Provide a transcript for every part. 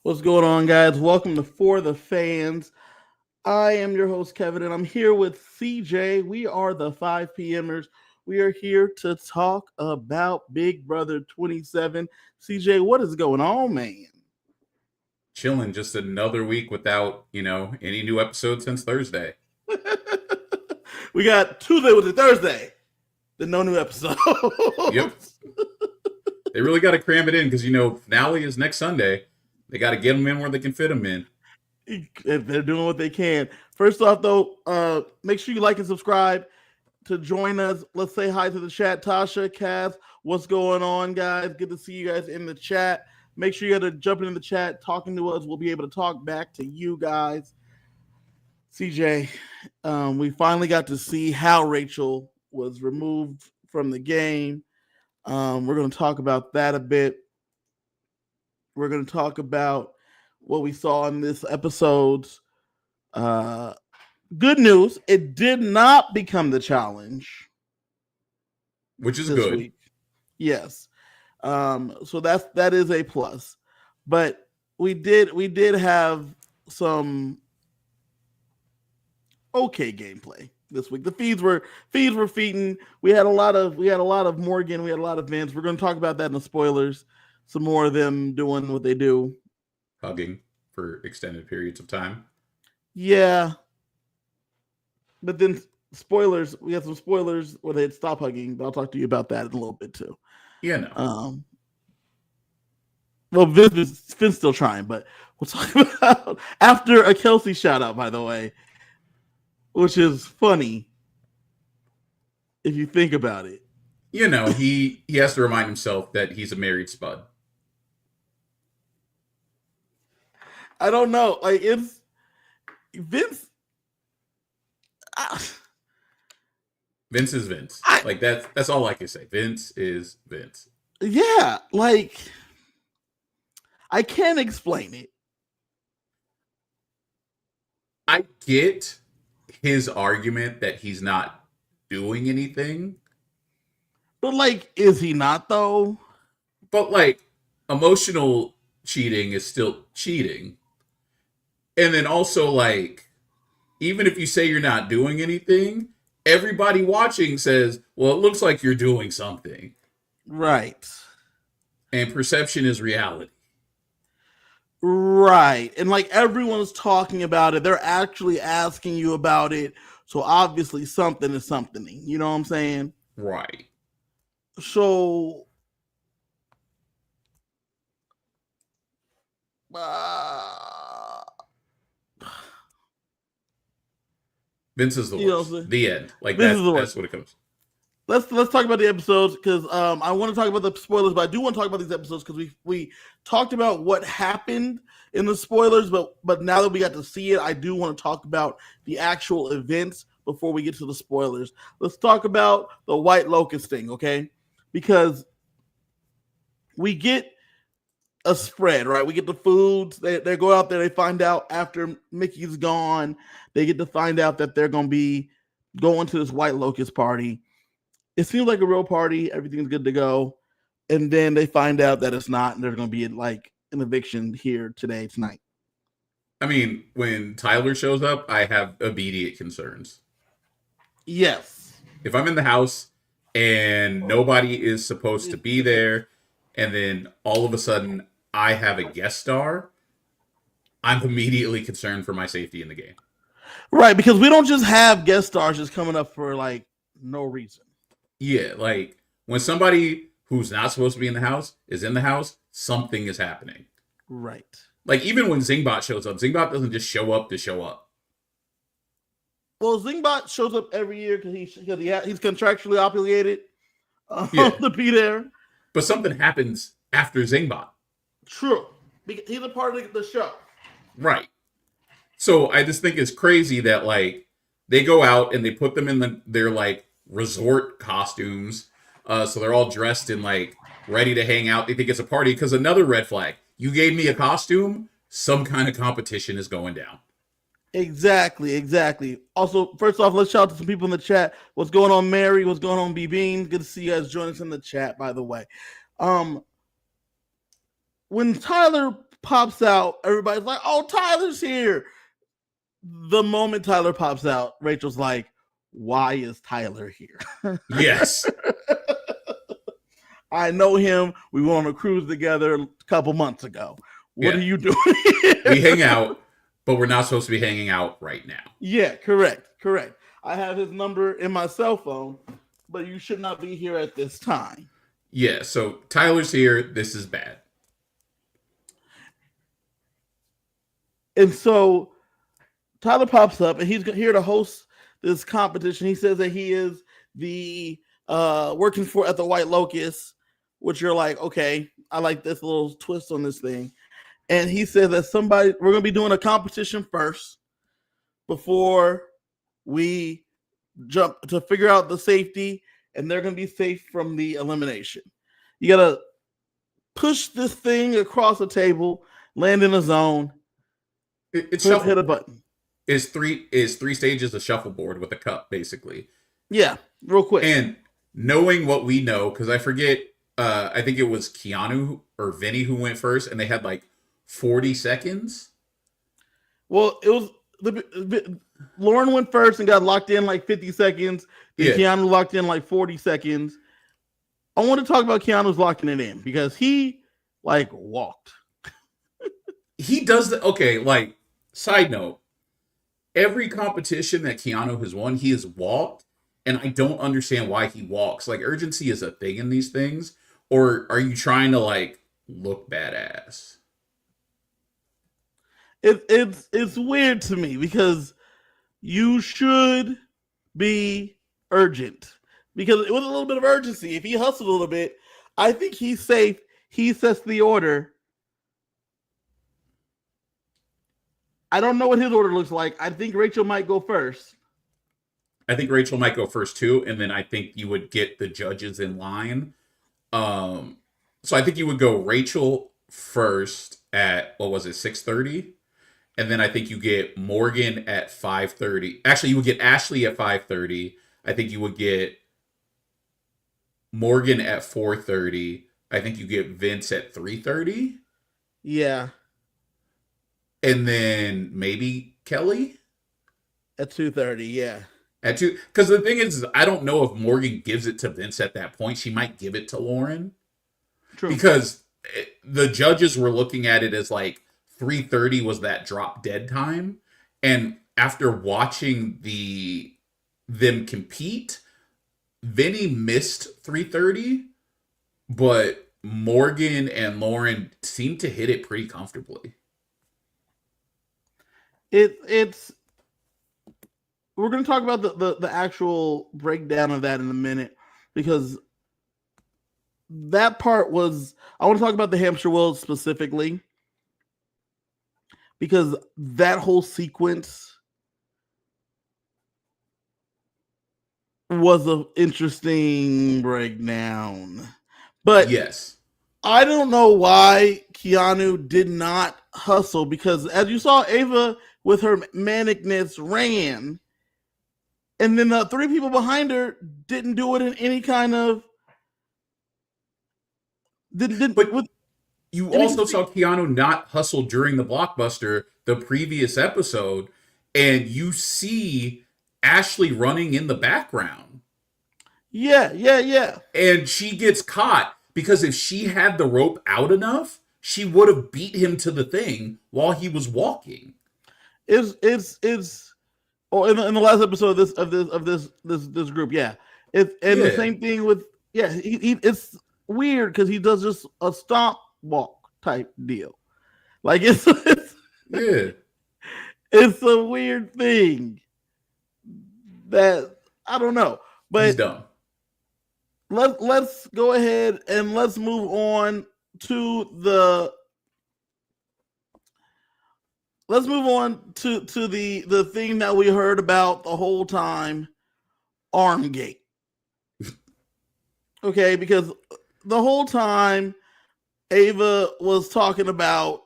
What's going on, guys? Welcome to For the Fans. I am your host, Kevin, and I'm here with CJ. We are the 5 PMers. We are here to talk about Big Brother 27. CJ, what is going on, man? Chilling, just another week without, any new episodes since Thursday. We got Tuesday with the Thursday, then no new episodes. Yep. They really got to cram it in because, finale is next Sunday. They got to get them in where they can fit them in. They're doing what they can. First off, though, make sure you like and subscribe to join us. Let's say hi to the chat. Tasha, Cass, what's going on, guys? Good to see you guys in the chat. Make sure you got to jump in the chat, talking to us. We'll be able to talk back to you guys. CJ, we finally got to see how Rachel was removed from the game. We're going to talk about that a bit. We're going to talk about what we saw in this episode's good news. It did not become the challenge, Which is this good. week. Yes. So that is a plus. But we did have some okay gameplay this week. The feeds were feeding. We had a lot of Morgan, we had a lot of Vince. We're going to talk about that in the spoilers. Some more of them doing what they do. Hugging for extended periods of time. Yeah. But then spoilers, we had some spoilers where they'd stop hugging, but I'll talk to you about that in a little bit too. Yeah, no. Well, Finn's still trying, but we'll talk about after a Kelsey shout out, by the way, which is funny if you think about it. He has to remind himself that he's a married spud. I don't know. Like, it's Vince. Vince is Vince. That's all I can say. Vince is Vince. Yeah, like I can't explain it. I get his argument that he's not doing anything. But like, is he not though? But emotional cheating is still cheating. And then also even if you say you're not doing anything, everybody watching says, well, it looks like you're doing something. Right. And perception is reality. Right. And like everyone's talking about it. They're actually asking you about it. So obviously something is something. You know what I'm saying? Right. So Vince is the worst. The end. That's what it comes. Let's talk about the episodes because I want to talk about the spoilers, but I do want to talk about these episodes because we talked about what happened in the spoilers, but now that we got to see it, I do want to talk about the actual events before we get to the spoilers. Let's talk about the White Locust thing, okay? Because we get a spread, right? We get the foods. They go out there. They find out after Mickey's gone. They get to find out that they're going to be going to this White Locust party. It seems like a real party. Everything's good to go. And then they find out that it's not. And there's going to be like an eviction here tonight. I mean, when Tyler shows up, I have immediate concerns. Yes. If I'm in the house and nobody is supposed to be there, and then all of a sudden I have a guest star, I'm immediately concerned for my safety in the game. Right, because we don't just have guest stars just coming up for like no reason. Yeah, when somebody who's not supposed to be in the house is in the house, something is happening. Right. Even when Zingbot shows up, Zingbot doesn't just show up to show up. Well, Zingbot shows up every year because he's contractually obligated to be there. But something happens after Zingbot. True. He's a part of the show. Right. So I just think it's crazy that they go out and they put them in their resort costumes. So they're all dressed and ready to hang out. They think it's a party because another red flag. You gave me a costume, some kind of competition is going down. Exactly. Also, first off, let's shout out to some people in the chat. What's going on, Mary? What's going on, B Bean? Good to see you guys join us in the chat, by the way. When Tyler pops out, everybody's like, "Oh, Tyler's here." The moment Tyler pops out, Rachel's like, "Why is Tyler here?" Yes. I know him. We went on a cruise together a couple months ago. What Yeah. are you doing We hang out, but we're not supposed to be hanging out right now. Yeah, correct. I have his number in my cell phone, but you should not be here at this time. Yeah, so Tyler's here. This is bad. And so Tyler pops up and he's here to host this competition. He says that he is the working for at the White Locust, which you're like, okay, I like this little twist on this thing. And he says that we're gonna be doing a competition first before we jump to figure out the safety, and they're gonna be safe from the elimination. You gotta push this thing across the table, land in a zone, It's hit a button. Is three stages of shuffleboard with a cup, basically. Yeah, real quick. And knowing what we know, because I forget, I think it was Keanu or Vinny who went first, and they had like 40 seconds. Well, it was Lauren went first and got locked in like 50 seconds. Then Keanu locked in like 40 seconds. I want to talk about Keanu's locking it in because he like walked. He does that. Okay, like side note, every competition that Keanu has won, he has walked, and I don't understand why he walks. Like, urgency is a thing in these things, or are you trying to like look badass? It's weird to me because you should be urgent because it was a little bit of urgency. If he hustled a little bit, I think he's safe. He sets the order. I don't know what his order looks like. I think Rachel might go first. I think Rachel might go first too, and then I think you would get the judges in line. So I think you would go Rachel first at, what was it, 6:30, and then I think you get Morgan at 5:30. Actually, you would get Ashley at 5:30. I think you would get Morgan at 4:30. I think you get Vince at 3:30. Yeah. And then maybe Kelly at 2:30. Yeah. At 2, because the thing is, I don't know if Morgan gives it to Vince at that point. She might give it to Lauren. True. Because the judges were looking at it as like 3:30 was that drop dead time, and after watching them compete, Vinny missed 3:30, but Morgan and Lauren seemed to hit it pretty comfortably. It's we're going to talk about the actual breakdown of that in a minute because that part was, I want to talk about the hamster wheel specifically because that whole sequence was an interesting breakdown. But yes, I don't know why Keanu did not hustle because as you saw, Ava with her manicness ran, and then the three people behind her didn't do it in any kind of. But you also saw Keanu not hustle during the blockbuster the previous episode, and you see Ashley running in the background. Yeah. And she gets caught because if she had the rope out enough, she would have beat him to the thing while he was walking. It's in the last episode of this group, yeah. The same thing with it's weird because he does just a stomp walk type deal. Like it's it's a weird thing that I don't know. But he's dumb. Let's go ahead and let's move on to the thing that we heard about the whole time, Armgate. Okay, because the whole time Ava was talking about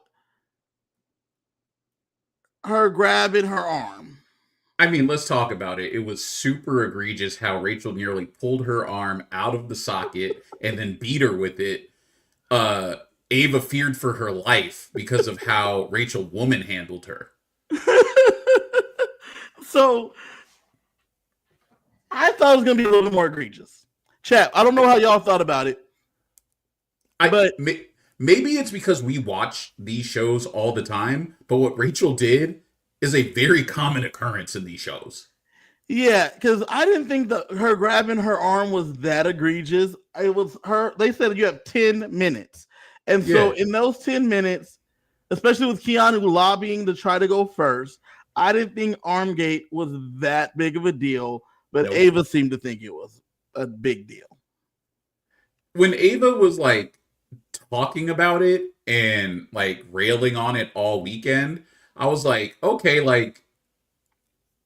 her grabbing her arm. I mean, let's talk about it. It was super egregious how Rachel nearly pulled her arm out of the socket and then beat her with it. Ava feared for her life because of how Rachel Woman handled her. So I thought it was going to be a little bit more egregious. Chap, I don't know how y'all thought about it, but Maybe it's because we watch these shows all the time, but what Rachel did is a very common occurrence in these shows. yeah, because I didn't think that her grabbing her arm was that egregious. It was her. They said you have 10 minutes. And so Yeah. in those 10 minutes, especially with Keanu lobbying to try to go first, I didn't think Armgate was that big of a deal, but Nope. Ava seemed to think it was a big deal. When Ava was like talking about it and like railing on it all weekend, I was like, okay, like,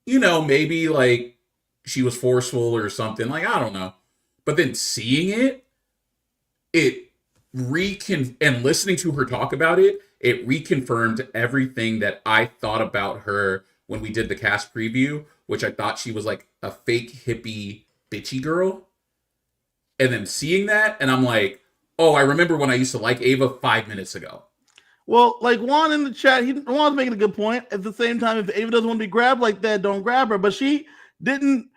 maybe like she was forceful or something. Like, I don't know. But then seeing it and listening to her talk about it, it reconfirmed everything that I thought about her when we did the cast preview, which I thought she was like a fake hippie bitchy girl. And then seeing that, and I'm like, oh, I remember when I used to like Ava 5 minutes ago. Well, like Juan in the chat, Juan's making a good point. At the same time, if Ava doesn't want to be grabbed like that, don't grab her. But she didn't.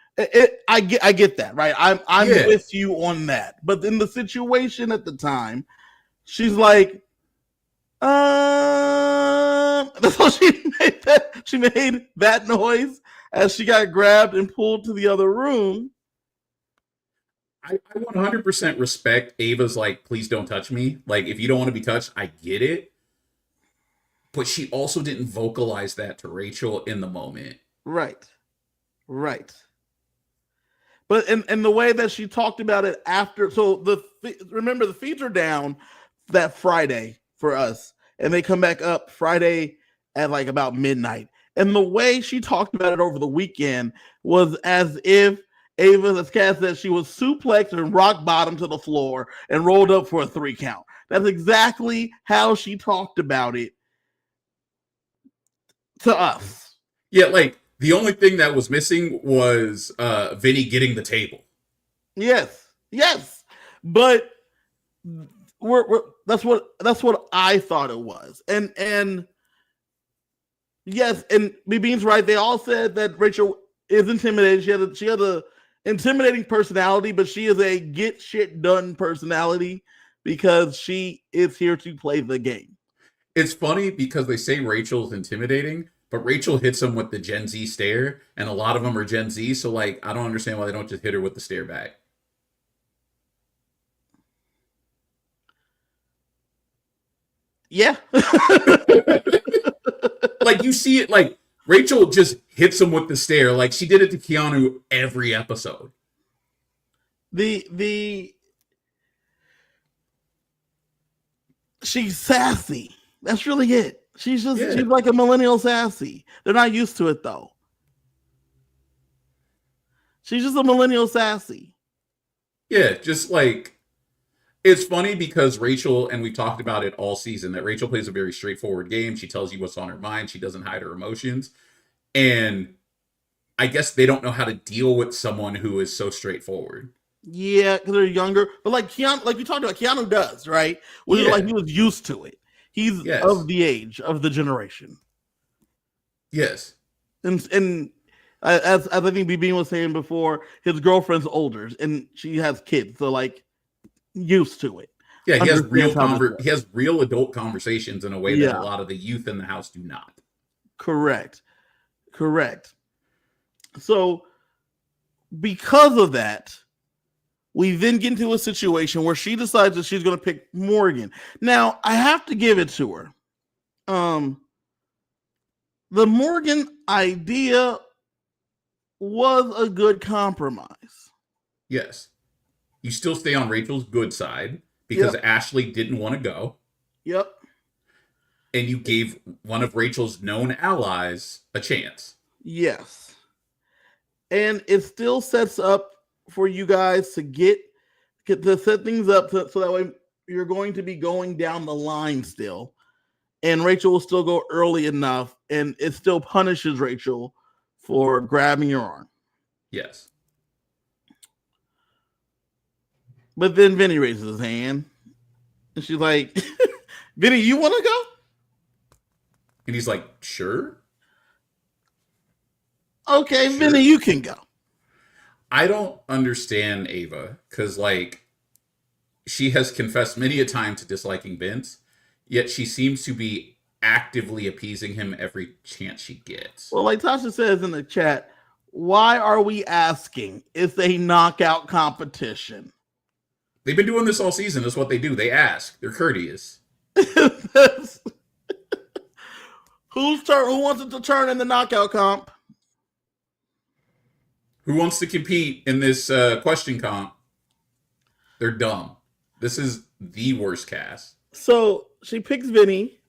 I get that, right? I'm Yeah. with you on that. But in the situation at the time, she's like, that's how she made that. She made that noise as she got grabbed and pulled to the other room. I 100% respect Ava's like, please don't touch me. Like, if you don't want to be touched, I get it. But she also didn't vocalize that to Rachel in the moment. Right. But in the way that she talked about it after, so remember the feeds are down that Friday for us, and they come back up Friday at like about midnight. And the way she talked about it over the weekend was as if Ava, as Cass said, she was suplexed and rock bottom to the floor and rolled up for a 3 count. That's exactly how she talked about it to us. Yeah, like the only thing that was missing was Vinny getting the table. Yes. But that's what I thought it was. And yes, and BB's right. They all said that Rachel is intimidated. She had a intimidating personality, but she is a get shit done personality because she is here to play the game. It's funny because they say Rachel's intimidating, but Rachel hits them with the Gen Z stare, and a lot of them are Gen Z, so like I don't understand why they don't just hit her with the stare back. Yeah. Like you see it, like Rachel just hits him with the stare, like she did it to Keanu every episode. She's sassy. That's really it. She's like a millennial sassy. They're not used to it though. She's just a millennial sassy. Yeah, just like it's funny because Rachel, and we talked about it all season, that Rachel plays a very straightforward game. She tells you what's on her mind. She doesn't hide her emotions. And I guess they don't know how to deal with someone who is so straightforward. Yeah, because they're younger. But like Keanu, like we talked about, Keanu does, right? Which is like he was used to it. He's of the age of the generation. Yes. And as I think BB was saying before, his girlfriend's older and she has kids, so like used to it. Yeah, he has real adult conversations in a way that a lot of the youth in the house do not. Correct. So because of that, we then get into a situation where she decides that she's going to pick Morgan. Now, I have to give it to her. The Morgan idea was a good compromise. Yes. You still stay on Rachel's good side because Ashley didn't want to go. Yep. And you gave one of Rachel's known allies a chance. Yes. And it still sets up for you guys to get to set things up so that way you're going to be going down the line still. And Rachel will still go early enough, and it still punishes Rachel for grabbing your arm. Yes. But then Vinny raises his hand, and she's like, Vinny, you want to go? And he's like, sure. Okay, Sure. Vinny, you can go. I don't understand Ava because, like, she has confessed many a time to disliking Vince, yet she seems to be actively appeasing him every chance she gets. Well, like Tasha says in the chat, why are we asking? It's a knockout competition. They've been doing this all season. That's what they do. They ask. They're courteous. Whose turn? Who wants it to turn in the knockout comp? Who wants to compete in this question comp? They're dumb. This is the worst cast. So she picks Vinny.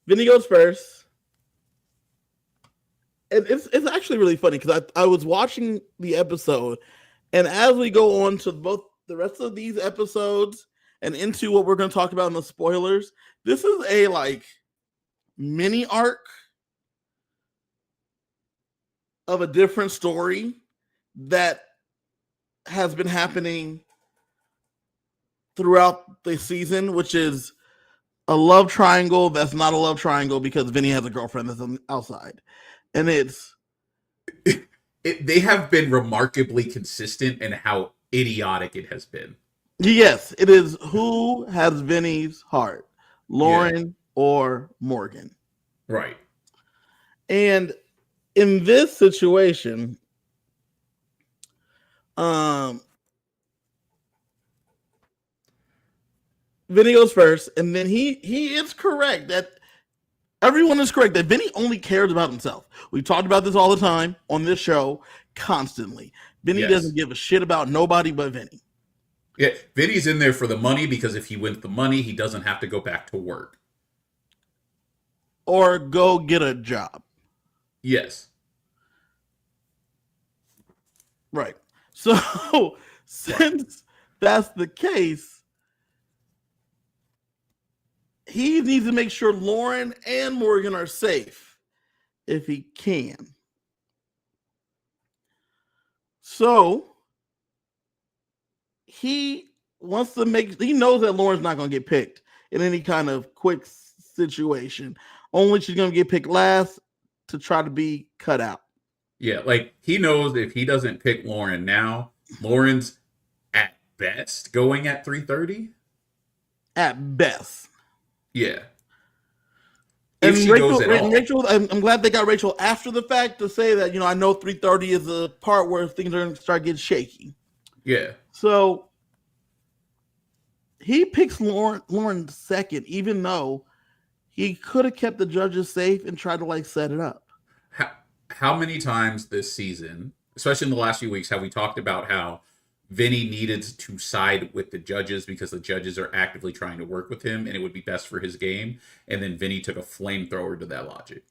Vinny goes first. And it's actually really funny because I was watching the episode, and as we go on to both the rest of these episodes and into what we're going to talk about in the spoilers, this is a like mini arc of a different story that has been happening throughout the season, which is a love triangle that's not a love triangle because Vinny has a girlfriend that's on the outside. And they have been remarkably consistent in how idiotic it has been. Yes, it is who has Vinny's heart, Lauren or Morgan. Right. And in this situation, Vinny goes first, and then he is correct that everyone is correct that Vinny only cares about himself. We talked about this all the time on this show, constantly. Vinny doesn't give a shit about nobody but Vinny. Yeah, Vinny's in there for the money because if he wins the money, he doesn't have to go back to work. Or go get a job. Yes. Right. So, since that's the case, he needs to make sure Lauren and Morgan are safe if he can. So, he wants to he knows that Lauren's not going to get picked in any kind of quick situation. Only she's going to get picked last to try to be cut out. Yeah, like he knows if he doesn't pick Lauren now, Lauren's at best going at 3:30. At best. Yeah. And Rachel, I'm glad they got Rachel after the fact to say that, I know 3:30 is the part where things are going to start getting shaky. Yeah. So he picks Lauren second, even though he could have kept the judges safe and tried to set it up. How many times this season, especially in the last few weeks, have we talked about how Vinny needed to side with the judges because the judges are actively trying to work with him and it would be best for his game, and then Vinny took a flamethrower to that logic.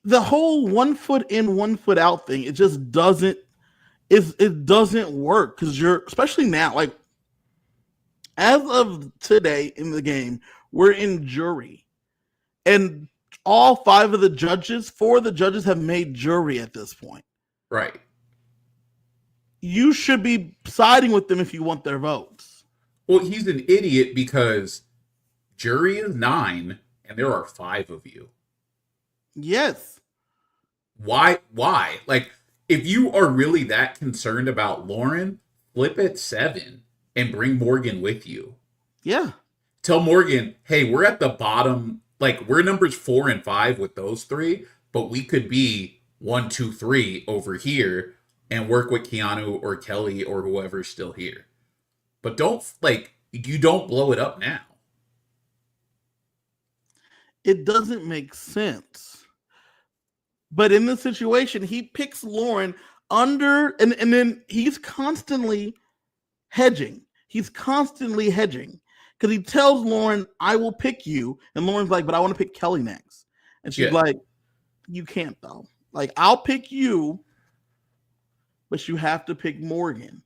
The whole 1 foot in, 1 foot out thing, it just doesn't work because especially now, as of today in the game, we're in jury, and all 4 of the judges have made jury at this point. Right. You should be siding with them if you want their votes. Well, he's an idiot because jury is 9 and there are 5 of you. Yes. Why? If you are really that concerned about Lauren, flip it 7 and bring Morgan with you. Yeah. Tell Morgan, hey, we're at the bottom. We're numbers 4 and 5 with those 3, but we could be 1, 2, 3 over here and work with Keanu or Kelly or whoever's still here. But you don't blow it up now. It doesn't make sense. But in this situation, he picks Lauren under, and then he's constantly hedging. Because he tells Lauren, I will pick you. And Lauren's like, but I want to pick Kelly next. And she's like, you can't though. I'll pick you, but you have to pick Morgan.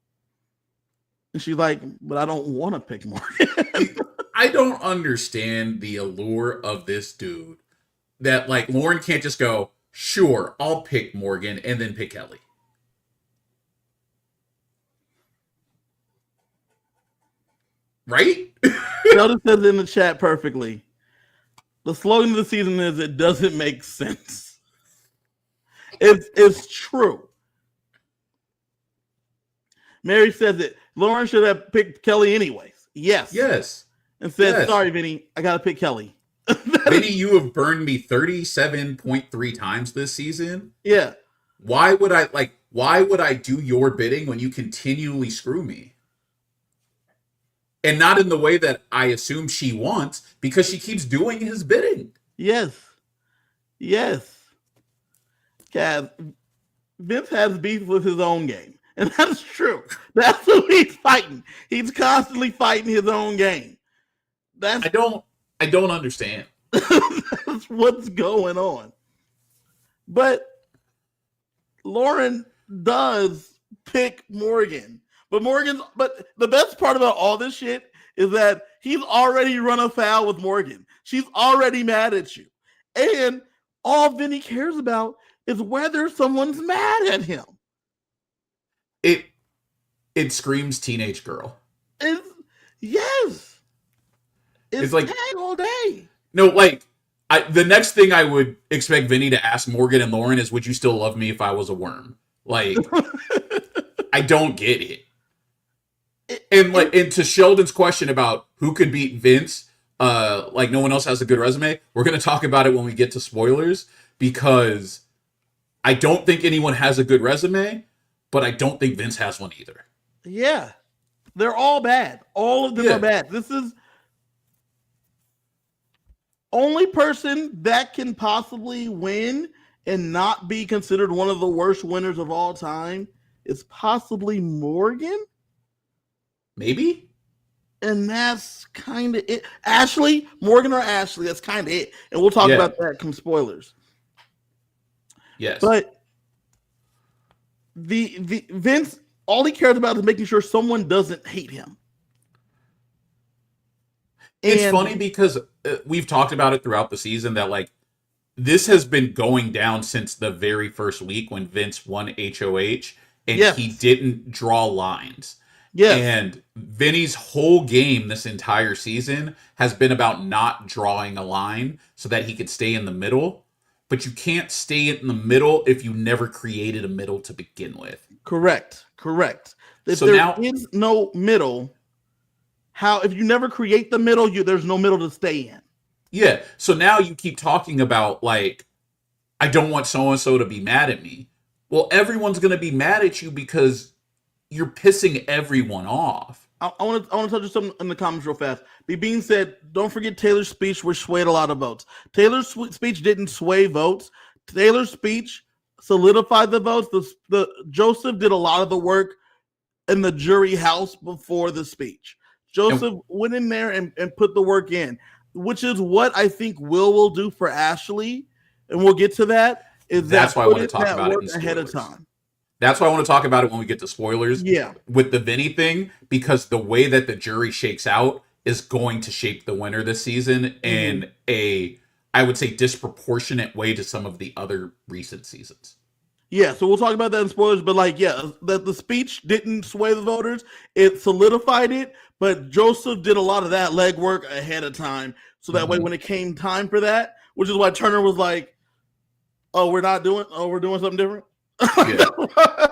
And she's like, but I don't want to pick Morgan. I don't understand the allure of this dude. That Lauren can't just go, sure, I'll pick Morgan and then pick Kelly. right? Sheldon says in the chat perfectly. The slogan of the season is it doesn't make sense. It's true. Mary says that Lauren should have picked Kelly anyways. Yes. Yes. And said, Yes. sorry, Vinny, I gotta pick Kelly. Vinny, you have burned me 37.3 times this season. Yeah. Why would I do your bidding when you continually screw me? And not in the way that I assume she wants, because she keeps doing his bidding. Yes. Yes. Kaz, Vince has beef with his own game. And that's true. That's who he's fighting. He's constantly fighting his own game. I don't understand. That's what's going on. But Lauren does pick Morgan. But the best part about all this shit is that he's already run afoul with Morgan. She's already mad at you. And all Vinny cares about is whether someone's mad at him. It screams teenage girl. Yes. It's like tag all day. No, like the next thing I would expect Vinny to ask Morgan and Lauren is, would you still love me if I was a worm? Like, I don't get it. And to Sheldon's question about who could beat Vince, like no one else has a good resume, we're going to talk about it when we get to spoilers, because I don't think anyone has a good resume, but I don't think Vince has one either. Yeah. They're all bad. All of them are bad. This is only person that can possibly win and not be considered one of the worst winners of all time is possibly Morgan. Maybe. And that's kind of it. Ashley, Morgan or Ashley, that's kind of it. And we'll talk about that come spoilers. Yes. But the Vince, all he cares about is making sure someone doesn't hate him. It's funny because we've talked about it throughout the season that like this has been going down since the very first week when Vince won HOH and he didn't draw lines. Yeah. And Vinny's whole game this entire season has been about not drawing a line so that he could stay in the middle. But you can't stay in the middle if you never created a middle to begin with. Correct. If so there is no middle, if you never create the middle, there's no middle to stay in. Yeah. So now you keep talking about like, I don't want so-and-so to be mad at me. Well, everyone's going to be mad at you because you're pissing everyone off. I want to touch on something in the comments real fast. B Bean said, "Don't forget Taylor's speech, which swayed a lot of votes." Taylor's speech didn't sway votes. Taylor's speech solidified the votes. The Joseph did a lot of the work in the jury house before the speech. Joseph went in there and put the work in, which is what I think will do for Ashley, and we'll get to that. That's why I want to talk about it ahead of time. That's why I want to talk about it when we get to spoilers. Yeah. With the Vinny thing, because the way that the jury shakes out is going to shape the winner this season in I would say, disproportionate way to some of the other recent seasons. Yeah, so we'll talk about that in spoilers, but that the speech didn't sway the voters. It solidified it, but Joseph did a lot of that legwork ahead of time. So that way when it came time for that, which is why Turner was like, we're doing something different. Yeah.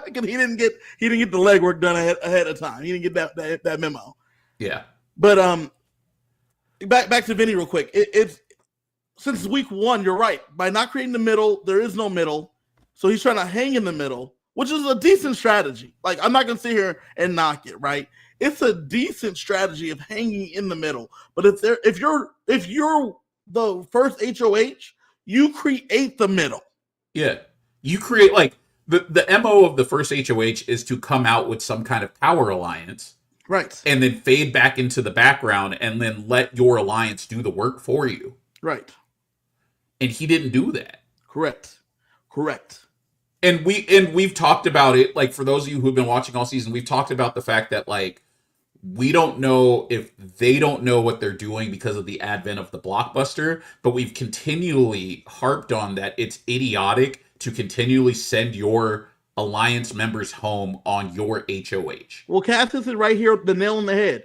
Because he didn't get the legwork done ahead of time. He didn't get that memo. Yeah. But back to Vinny real quick. It's since week one, you're right. By not creating the middle, there is no middle. So he's trying to hang in the middle, which is a decent strategy. Like, I'm not gonna sit here and knock it, right? It's a decent strategy of hanging in the middle. But if you're the first HOH, you create the middle. Yeah. You create like the MO of the first HOH is to come out with some kind of power alliance. Right. And then fade back into the background and then let your alliance do the work for you. Right. And he didn't do that. Correct. And we've talked about it, like for those of you who've been watching all season, we've talked about the fact that like we don't know if they don't know what they're doing because of the advent of the blockbuster, but we've continually harped on that it's idiotic to continually send your alliance members home on your HOH. Well, Cass is right here, the nail on the head.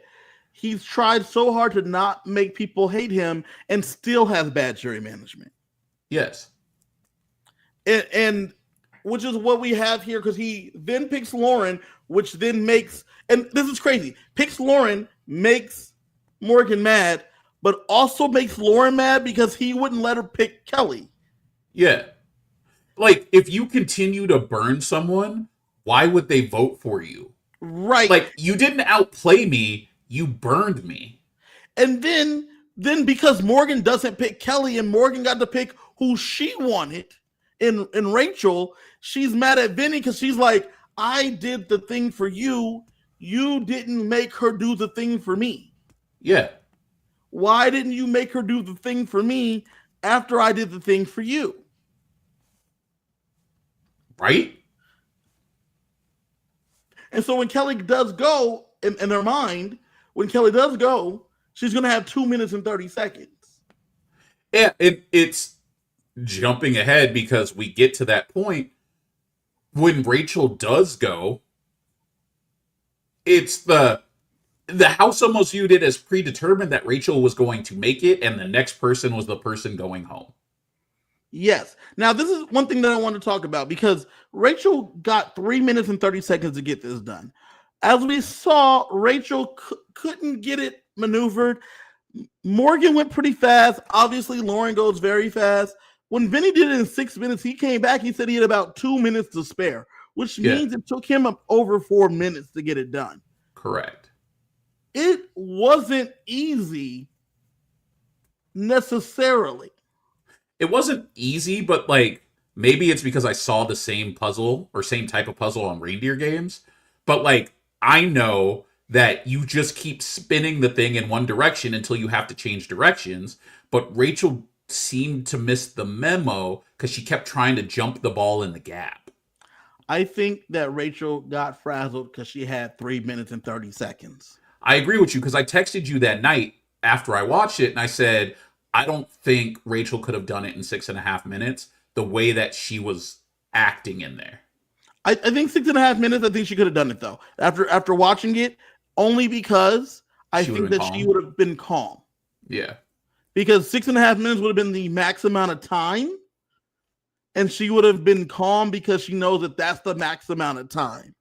he's tried so hard to not make people hate him and still has bad jury management. Yes. And which is what we have here, because he then picks Lauren, which then makes, and this is crazy, picks Lauren, makes Morgan mad, but also makes Lauren mad because he wouldn't let her pick Kelly. Yeah. Like, if you continue to burn someone, why would they vote for you? Right. Like, you didn't outplay me, you burned me. And then because Morgan doesn't pick Kelly and Morgan got to pick who she wanted in Rachel, she's mad at Vinny because she's like, I did the thing for you. You didn't make her do the thing for me. Yeah. Why didn't you make her do the thing for me after I did the thing for you? Right? And so when Kelly does go, in her mind, when Kelly does go, she's going to have 2 minutes and 30 seconds. Yeah, it's jumping ahead because we get to that point. When Rachel does go, it's the house almost viewed it as predetermined that Rachel was going to make it, and the next person was the person going home. Yes. Now, this is one thing that I want to talk about because Rachel got 3 minutes and 30 seconds to get this done. As we saw, Rachel couldn't get it maneuvered. Morgan went pretty fast. Obviously, Lauren goes very fast. When Vinny did it in 6 minutes, he came back. He said he had about 2 minutes to spare, which means it took him over 4 minutes to get it done. Correct. It wasn't easy necessarily. It wasn't easy, but like maybe it's because I saw the same puzzle or same type of puzzle on Reindeer Games. But like I know that you just keep spinning the thing in one direction until you have to change directions. But Rachel seemed to miss the memo because she kept trying to jump the ball in the gap. I think that Rachel got frazzled because she had 3 minutes and 30 seconds. I agree with you because I texted you that night after I watched it and I said, I don't think Rachel could have done it in 6.5 minutes the way that she was acting in there. I think 6.5 minutes, I think she could have done it though. After watching it, only because I think that she would have been calm. Yeah. Because 6.5 minutes would have been the max amount of time. And she would have been calm because she knows that that's the max amount of time.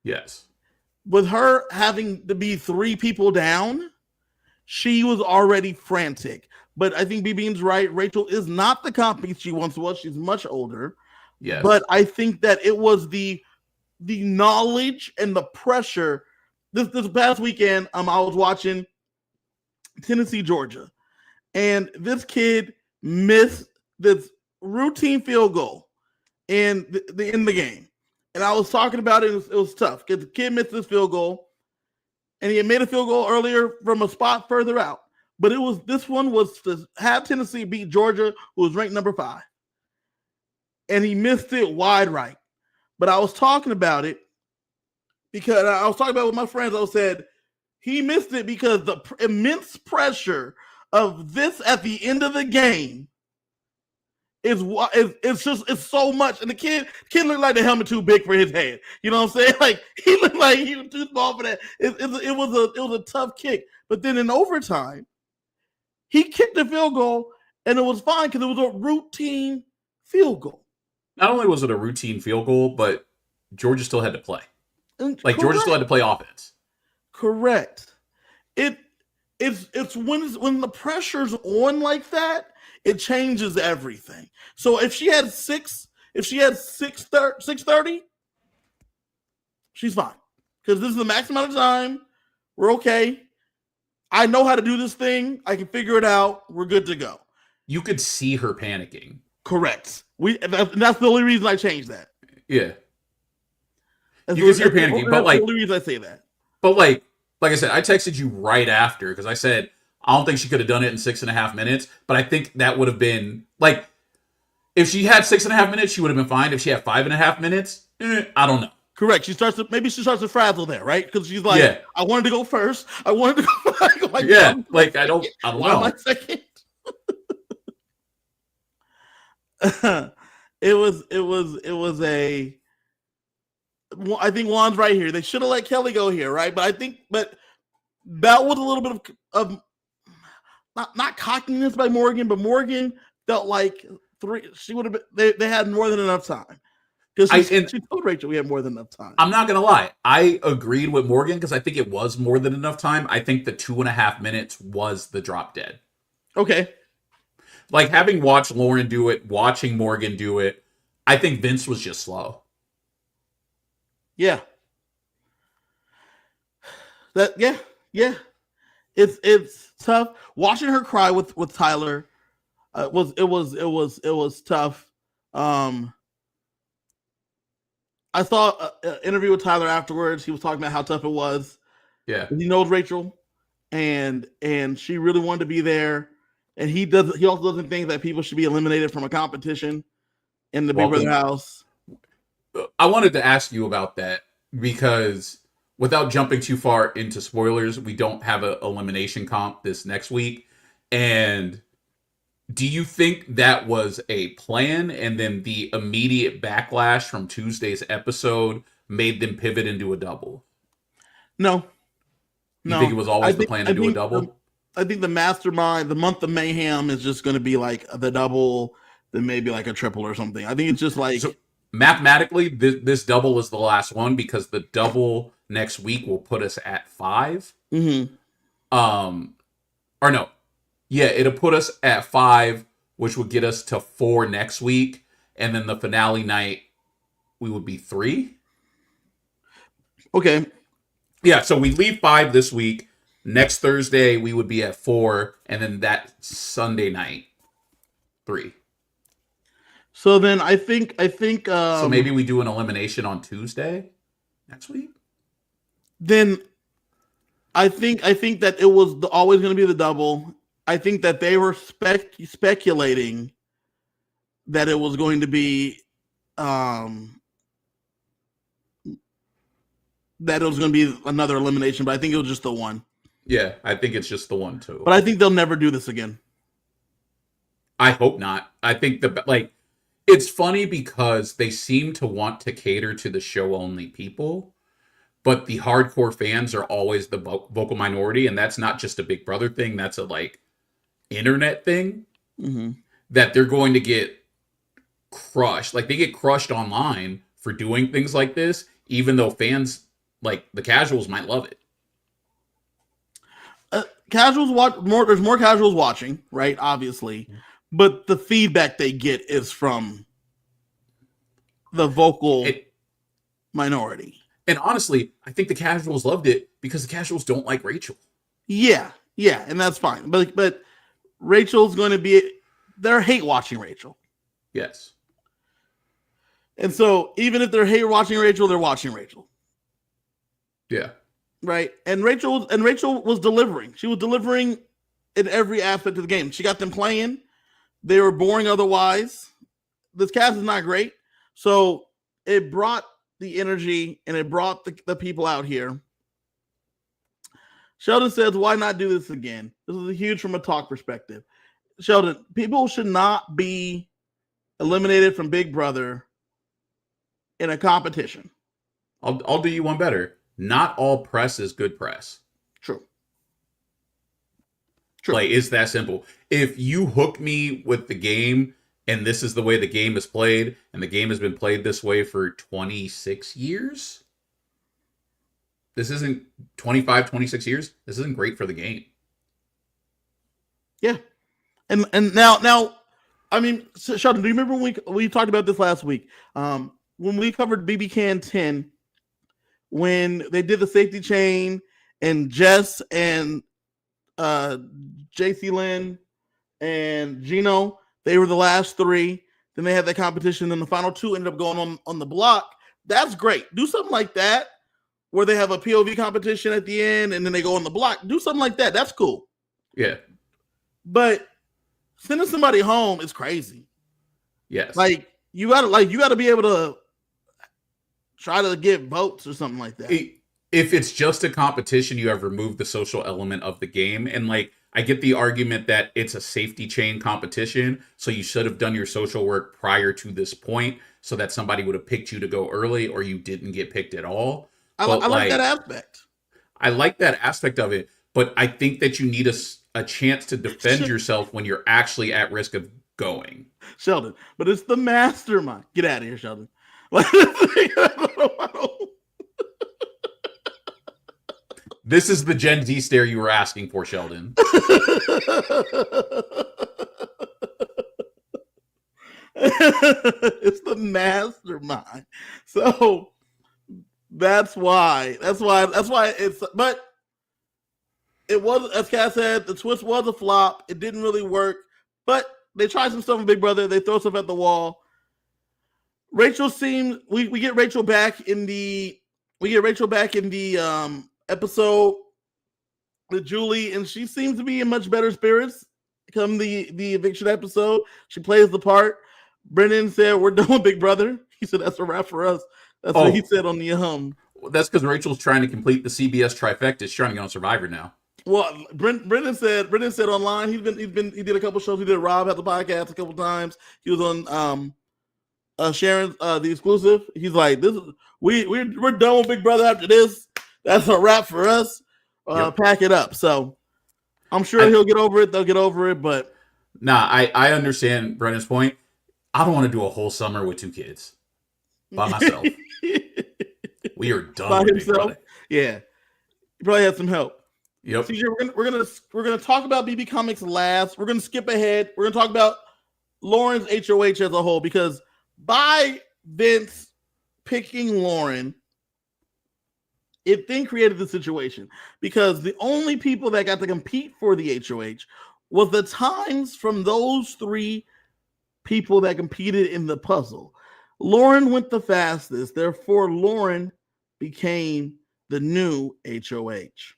Yes. With her having to be 3 people down, she was already frantic. But I think BB's right. Rachel is not the copy she once was. She's much older. Yes. But I think that it was the knowledge and the pressure. This past weekend, I was watching Tennessee, Georgia. And this kid missed this routine field goal in the game. And I was talking about it. It was tough because the kid missed this field goal. And he had made a field goal earlier from a spot further out. But this one was to have Tennessee beat Georgia, who was ranked number 5. And he missed it wide right. But I was talking about it because I was talking about it with my friends. I said he missed it because the immense pressure of this at the end of the game is it's so much. And the kid looked like the helmet too big for his head. You know what I'm saying? Like he looked like he was too small for that. It was a tough kick. But then in overtime, he kicked the field goal and it was fine because it was a routine field goal. Not only was it a routine field goal, but Georgia still had to play. Correct. Georgia still had to play offense. Correct. It's when the pressure's on like that, it changes everything. So if she had 6:30, she's fine. Because this is the max amount of time. We're okay. I know how to do this thing. I can figure it out. We're good to go. You could see her panicking. Correct. That's the only reason I changed that. Yeah. You can see her panicking, but like the only reason I say that. But like I said, I texted you right after because I said I don't think she could have done it in 6.5 minutes. But I think that would have been like if she had 6.5 minutes, she would have been fine. If she had 5.5 minutes, I don't know. Correct. Maybe she starts to frazzle there, right? Because she's like, yeah. I wanted to go first. I wanted to go. I don't know. Why am I second? It was a. I think Juan's right here. They should have let Kelly go here, right? But that was a little bit of not cockiness by Morgan, but Morgan felt like she would have been. They had more than enough time because she told Rachel we had more than enough time. I'm not gonna lie, I agreed with Morgan because I think it was more than enough time. I think the 2.5 minutes was the drop dead. Okay. Like having watched Lauren do it, watching Morgan do it, I think Vince was just slow. Yeah. Yeah. It's tough watching her cry with Tyler. It was tough. I saw an interview with Tyler afterwards. He was talking about how tough it was. Yeah. He knows Rachel, and she really wanted to be there. And he also doesn't think that people should be eliminated from a competition in the Big Brother house. I wanted to ask you about that because without jumping too far into spoilers, we don't have an elimination comp this next week. And do you think that was a plan and then the immediate backlash from Tuesday's episode made them pivot into a double? No. You think it was always the plan to do a double? I think the mastermind, the month of mayhem is just going to be like the double, then maybe like a triple or something. I think it's just like... So, mathematically, this double is the last one because the double next week will put us at 5. Mm-hmm. Or no. Yeah, it'll put us at 5, which would get us to 4 next week. And then the finale night, we would be 3. Okay. Yeah, so we leave 5 this week. Next Thursday, we would be at 4. And then that Sunday night, 3. So then I think so maybe we do an elimination on Tuesday next week. Then I think that it was always going to be the double. I think that they were speculating that it was going to be that it was going to be another elimination, but I think it was just the one. Yeah, I think it's just the one too. But I think they'll never do this again. I hope not. I think it's funny because they seem to want to cater to the show only people, but the hardcore fans are always the vocal minority, and that's not just a Big Brother thing. That's a internet thing. Mm-hmm. That they're going to get crushed. Like they get crushed online for doing things like this, even though fans the casuals might love it. Casuals watch more. There's more casuals watching, right? Obviously, but the feedback they get is from the vocal minority. And honestly, I think the casuals loved it because the casuals don't like Rachel. Yeah, and that's fine. But Rachel's going to be. They're hate watching Rachel. Yes. And so even if they're hate watching Rachel, they're watching Rachel. Yeah. Right. And Rachel was delivering. She was delivering in every aspect of the game. She got them playing. They were boring otherwise. This cast is not great. So it brought the energy and it brought the people out here. Sheldon says, why not do this again? This is huge from a talk perspective. Sheldon, people should not be eliminated from Big Brother in a competition. I'll do you one better. Not all press is good press. True. It's that simple. If you hook me with the game and this is the way the game is played and the game has been played this way for 26 years, this isn't 25, 26 years. This isn't great for the game. Yeah. And now, I mean, Sheldon, do you remember when we talked about this last week? When we covered BB Can 10, when they did the safety chain and Jess and JC Lynn and Gino, they were the last 3. Then they had that competition. Then the final 2 ended up going on the block. That's great. Do something like that where they have a POV competition at the end and then they go on the block. Do something like that. That's cool. Yeah. But sending somebody home is crazy. Yes. You gotta be able to try to get votes or something like that. If it's just a competition, you have removed the social element of the game. And I get the argument that it's a safety chain competition. So you should have done your social work prior to this point so that somebody would have picked you to go early or you didn't get picked at all. I like that aspect. I like that aspect of it. but I think that you need a chance to defend yourself when you're actually at risk of going. Sheldon, but it's the mastermind. Get out of here, Sheldon. This is the Gen Z stare you were asking for, Sheldon. It's the mastermind. So that's why it's, but it was, as Kat said, the twist was a flop. It didn't really work, but they tried some stuff in Big Brother. They throw stuff at the wall. Rachel seems, we get Rachel back in the episode with Julie, and she seems to be in much better spirits come the eviction episode. She plays the part. Brendan said, "We're done with Big Brother." He said, "That's a wrap for us." That's what he said on the That's because Rachel's trying to complete the CBS trifecta. She's trying to get on Survivor now. Well, Brendan said online he did a couple shows. He did Rob at the podcast a couple times. He was on Sharon's the exclusive. He's like, "This is we're done with Big Brother after this. That's a wrap for us. Pack it up." So I'm sure he'll get over it. They'll get over it, but I understand Brendan's point. I don't want to do a whole summer with 2 kids by myself. We are done by with himself. Big Brother. Yeah, he probably had some help. Yep. CJ, we're gonna talk about BB Comics last. We're gonna skip ahead. We're gonna talk about Lauren's HOH as a whole, because by Vince picking Lauren, it then created the situation, because the only people that got to compete for the HOH was the times from those 3 people that competed in the puzzle. Lauren went the fastest, therefore Lauren became the new HOH,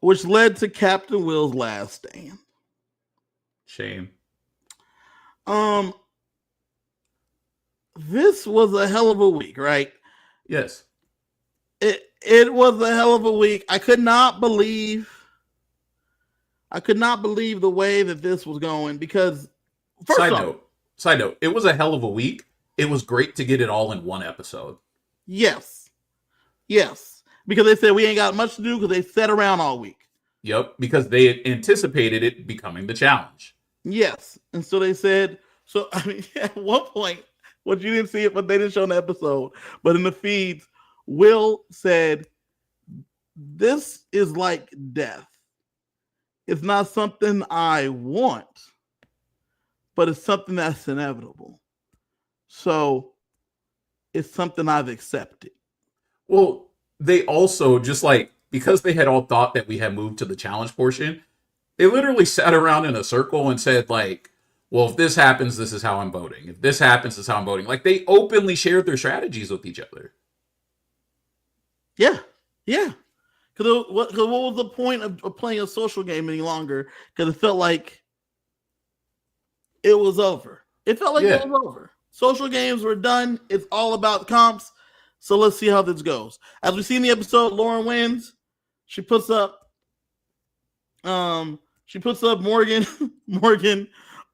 which led to Captain Will's last stand. Shame. This was a hell of a week, right? Yes. It was a hell of a week. I could not believe the way that this was going, because Side note, it was a hell of a week. It was great to get it all in one episode. Yes. Because they said we ain't got much to do, because they sat around all week. Yep, because they anticipated it becoming the challenge. Yes. And so they said, so I mean, at one point, what you didn't see it, but they didn't show an episode, but in the feeds, Will said, "This is like death. It's not something I want, but it's something that's inevitable. So it's something I've accepted." Well, they also, just like, because they had all thought that we had moved to the challenge portion, they literally sat around in a circle and said, like, well, if this happens, this is how I'm voting. If this happens, this is how I'm voting. Like, they openly shared their strategies with each other. Yeah. Because what was the point of playing a social game any longer? Because it felt like it was over. It was over. Social games were done. It's all about comps. So let's see how this goes. As we see in the episode, Lauren wins. She puts up Morgan.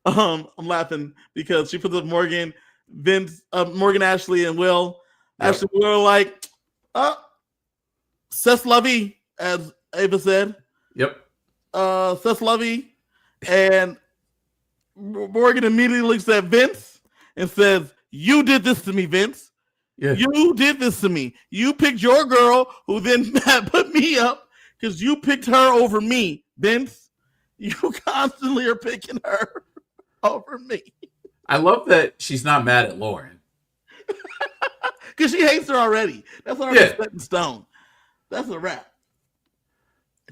I'm laughing because she puts up Morgan, Vince, Morgan, Ashley, and Will. Yep. Ashley and Will are like, C'est la vie, as Ava said. Yep. C'est la vie. And Morgan immediately looks at Vince and says, "You did this to me, Vince. Yeah. You did this to me. You picked your girl, who then put me up because you picked her over me, Vince. You constantly are picking her over me." I love that she's not mad at Lauren. Because she hates her already. That's already set in stone. That's a wrap.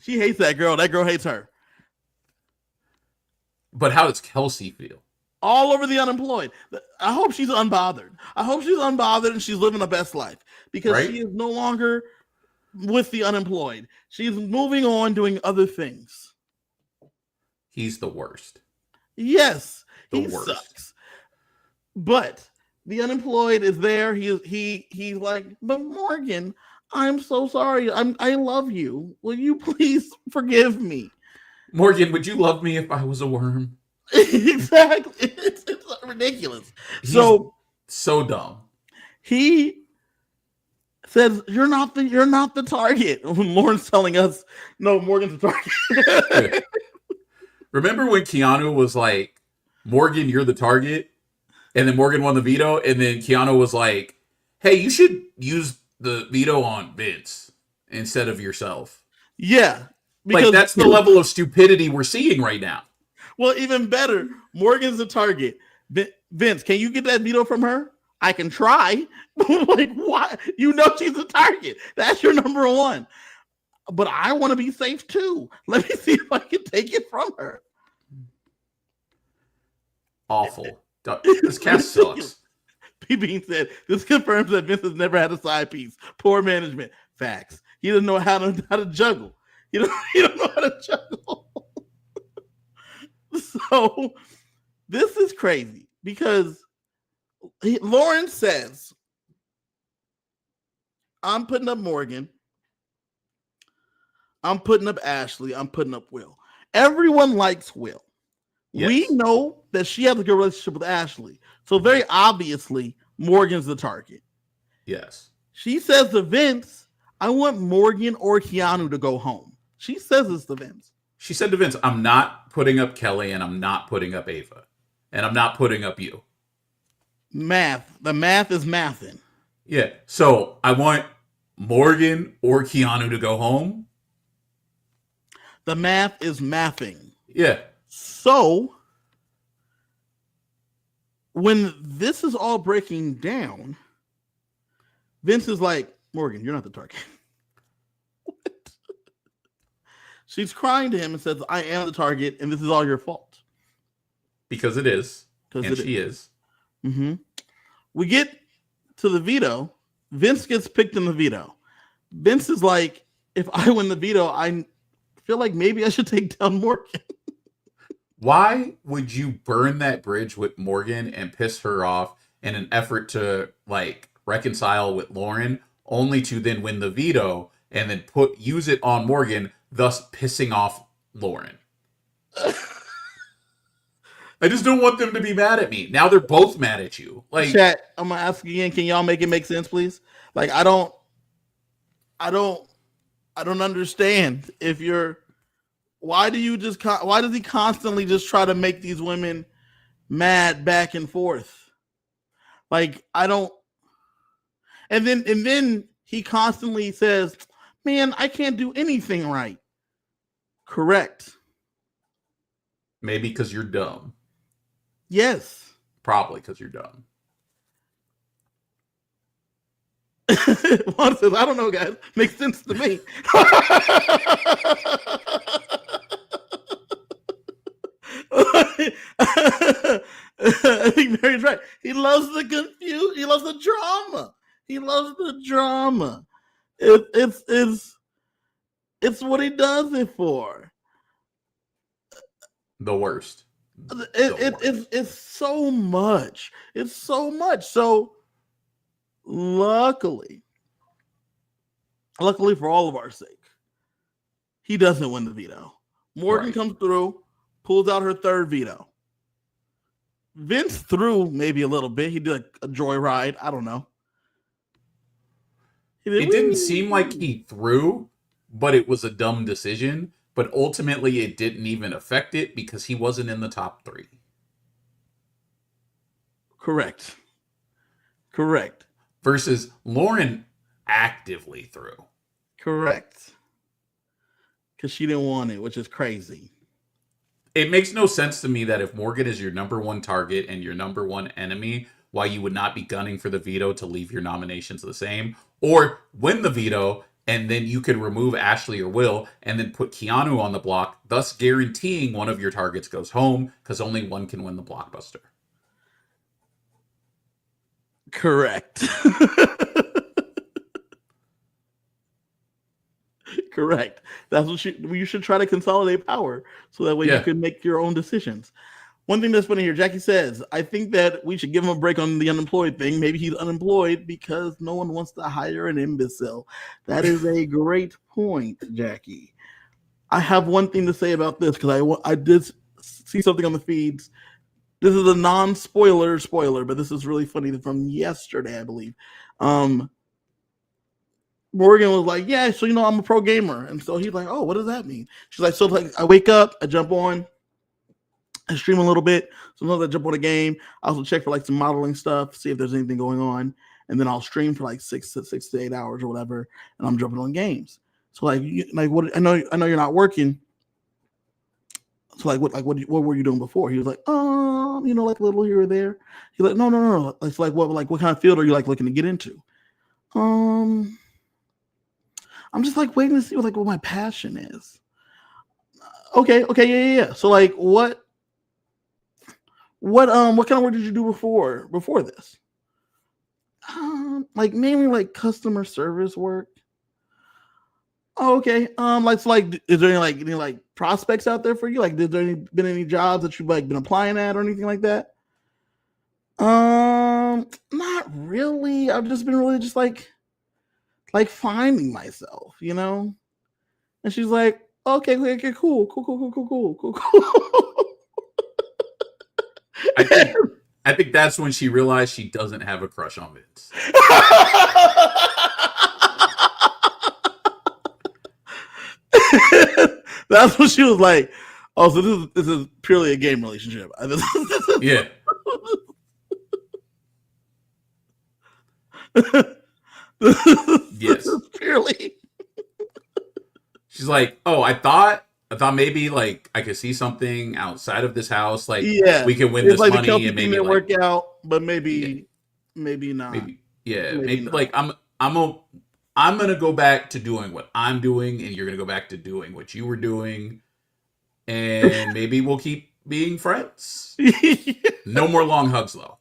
She hates that girl. That girl hates her. But how does Kelsey feel? All over the unemployed. I hope she's unbothered. I hope she's unbothered and she's living the best life, because she is no longer with the unemployed. She's moving on, doing other things. He's the worst. Yes, The he worst. sucks. But the unemployed is there. He's like, "But Morgan, I'm so sorry. I love you. Will you please forgive me?" Morgan, would you love me if I was a worm? Exactly. It's ridiculous. He's so dumb. He says you're not the target. When Lauren's telling us, no, Morgan's the target. Remember when Keanu was like, Morgan, you're the target? And then Morgan won the veto, and then Keanu was like, hey, you should use the veto on Vince instead of yourself. Yeah. Like, that's the level of stupidity we're seeing right now. Well, even better, Morgan's the target. Vince, can you get that veto from her? I can try. Like, why? You know she's the target. That's your number one. But I want to be safe too. Let me see if I can take it from her. Awful. This cast sucks. P. Bean said, this confirms that Vince has never had a side piece. Poor management. Facts. He doesn't know how to juggle. He don't know how to juggle. So this is crazy because Lauren says, I'm putting up Morgan. I'm putting up Ashley. I'm putting up Will. Everyone likes Will. Yes. We know that she has a good relationship with Ashley. So very obviously, Morgan's the target. Yes. She says to Vince, I want Morgan or Keanu to go home. She says this to Vince. She said to Vince, I'm not putting up Kelly and I'm not putting up Ava. And I'm not putting up you. Math. The math is mathing. Yeah. So I want Morgan or Keanu to go home. The math is mathing. Yeah. So when this is all breaking down, Vince is like, Morgan, you're not the target. She's crying to him and says, I am the target, and this is all your fault. Because it is. And she is. Mm-hmm. We get to the veto. Vince gets picked in the veto. Vince is like, if I win the veto, I feel like maybe I should take down Morgan. Why would you burn that bridge with Morgan and piss her off in an effort to, like, reconcile with Lauren, only to then win the veto and then use it on Morgan, thus pissing off Lauren? I just don't want them to be mad at me. Now they're both mad at you. Like, chat, I'm gonna ask again, can y'all make it make sense, please? Like, I don't understand if you're. Why does he constantly just try to make these women mad back and forth? Like, I don't. And then he constantly says, man, I can't do anything right. Correct. Maybe because you're dumb. Yes. Probably because you're dumb. Juan says, I don't know, guys. Makes sense to me. I think Mary's right. He loves the confusion. He loves the drama. He loves the drama. It's what he does it for. The worst. It's so much. It's so much. So luckily for all of our sake, he doesn't win the veto. Morgan comes through, pulls out her third veto. Vince threw maybe a little bit. He did a joyride. I don't know. It didn't seem like he threw, but it was a dumb decision. But ultimately, it didn't even affect it because he wasn't in the top 3. Correct. Versus Lauren actively threw. Correct. Because she didn't want it, which is crazy. It makes no sense to me that if Morgan is your number one target and your number one enemy, why you would not be gunning for the veto to leave your nominations the same, or win the veto and then you could remove Ashley or Will and then put Keanu on the block, thus guaranteeing one of your targets goes home because only one can win the blockbuster. Correct. Correct. That's what you should try to consolidate power so that way you can make your own decisions. One thing that's funny here, Jackie says, I think that we should give him a break on the unemployed thing. Maybe he's unemployed because no one wants to hire an imbecile. That is a great point, Jackie. I have one thing to say about this because I did see something on the feeds. This is a non-spoiler, but this is really funny from yesterday, I believe. Morgan was like, yeah, so I'm a pro gamer. And so he's like, oh, what does that mean? She's like, so like I wake up, I jump on, I stream a little bit. Sometimes I jump on a game. I also check for like some modeling stuff, see if there's anything going on. And then I'll stream for like 6 to 8 hours or whatever, and I'm jumping on games. So like what I know you're not working. So what were you doing before? He was like, like a little here or there. He's like, no. It's like what kind of field are you like looking to get into? I'm just like waiting to see what my passion is. Okay, yeah. So like what kind of work did you do before this? Like mainly like customer service work. Oh, okay. Is there any prospects out there for you? Like, did there been any jobs that you've been applying at or anything like that? Not really. I've just been really just like finding myself, And she's like, okay, cool. I think that's when she realized she doesn't have a crush on Vince. That's what she was like. Oh, so this is purely a game relationship. Yeah. Yes. Purely. She's like, oh, I thought maybe like I could see something outside of this house. Like, we can win this like money and maybe work out, but maybe not. Maybe not. Like I'm gonna go back to doing what I'm doing, and you're gonna go back to doing what you were doing, and maybe we'll keep being friends. No more long hugs, though.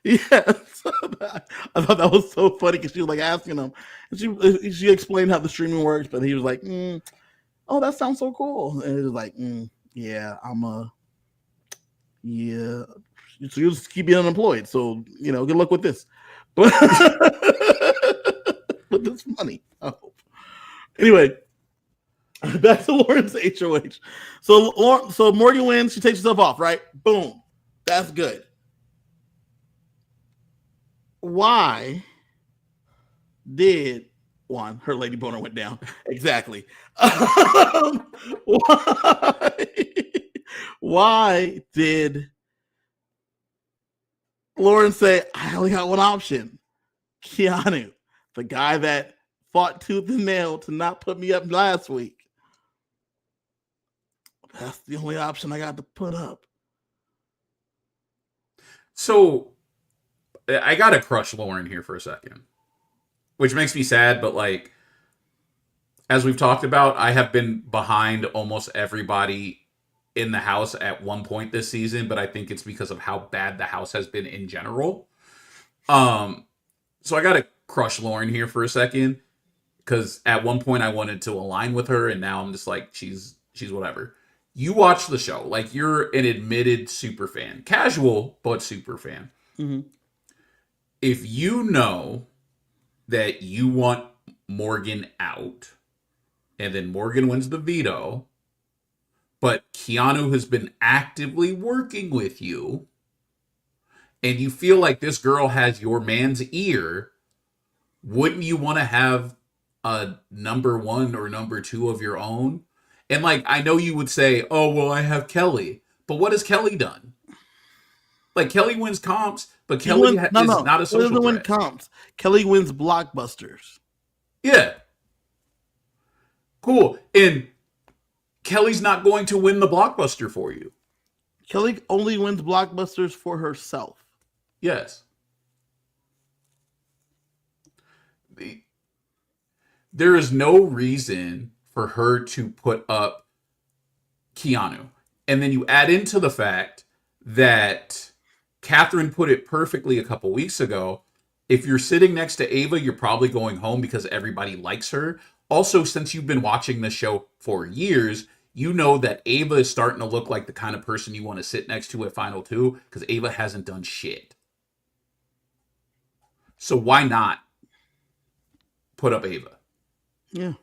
Yeah, I thought that was so funny because she was like asking him, and she explained how the streaming works, but he was like, "Oh, that sounds so cool," and it was like, "Yeah, yeah." So you just keep being unemployed. So good luck with this, but with this money. I hope. Anyway, back to Lauren's HOH. So Morgan wins. She takes herself off. Right? Boom. That's good. Why did her lady boner went down? Exactly. Why did Lauren say, I only got one option? Keanu, the guy that fought tooth and nail to not put me up last week. That's the only option I got to put up. So I gotta crush Lauren here for a second, which makes me sad, but like, as we've talked about, I have been behind almost everybody in the house at one point this season, but I think it's because of how bad the house has been in general. So I gotta crush Lauren here for a second, because at one point I wanted to align with her, and now I'm just like, she's whatever. You watch the show, like you're an admitted super fan, casual but super fan. Mm-hmm. If you know that you want Morgan out, and then Morgan wins the veto, but Keanu has been actively working with you, and you feel like this girl has your man's ear, wouldn't you want to have a number one or number two of your own? And like, I know you would say, oh, well, I have Kelly, but what has Kelly done? Like, Kelly wins comps, but Kelly is not a social threat. Kelly doesn't win comps. Kelly wins blockbusters. Yeah. Cool. And Kelly's not going to win the blockbuster for you. Kelly only wins blockbusters for herself. Yes. There is no reason for her to put up Keanu. And then you add into the fact that Catherine put it perfectly a couple weeks ago. If you're sitting next to Ava, you're probably going home because everybody likes her. Also, since you've been watching the show for years, you know that Ava is starting to look like the kind of person you want to sit next to at Final Two, because Ava hasn't done shit. So why not put up Ava? Yeah.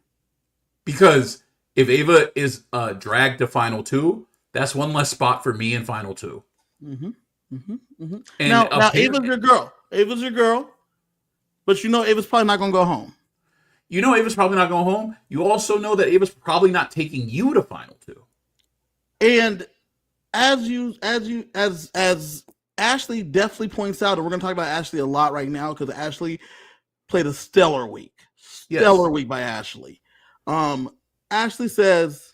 Because if Ava is dragged to Final Two, that's one less spot for me in Final Two. Mm-hmm. Mm-hmm. Mm-hmm. And now Ava's your girl. Ava's your girl. But Ava's probably not going to go home. You know Ava's probably not going home. You also know that Ava's probably not taking you to final two. And as Ashley definitely points out, and we're gonna talk about Ashley a lot right now because Ashley played a stellar week. Stellar week by Ashley. Ashley says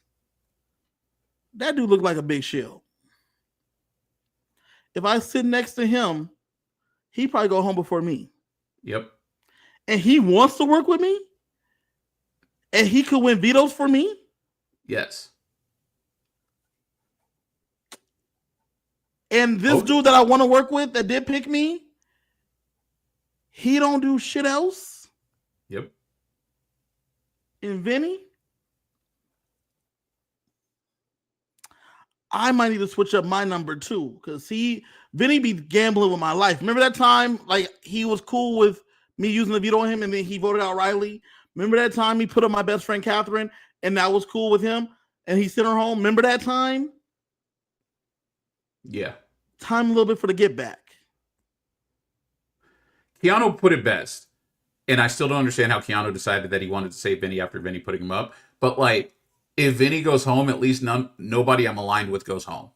that dude looked like a big shield. If I sit next to him, he probably go home before me. Yep. And he wants to work with me, and he could win vetoes for me. Yes. And this dude that I want to work with that did pick me, he don't do shit else. Yep. And Vinny, I might need to switch up my number too, because Vinny be gambling with my life. Remember that time, like he was cool with me using the veto on him, and then he voted out Riley. Remember that time he put up my best friend Catherine, and that was cool with him, and he sent her home. Remember that time? Yeah. Time a little bit for the get back. Keanu put it best, and I still don't understand how Keanu decided that he wanted to save Vinny after Vinny putting him up. But like, if Vinny goes home, at least nobody I'm aligned with goes home.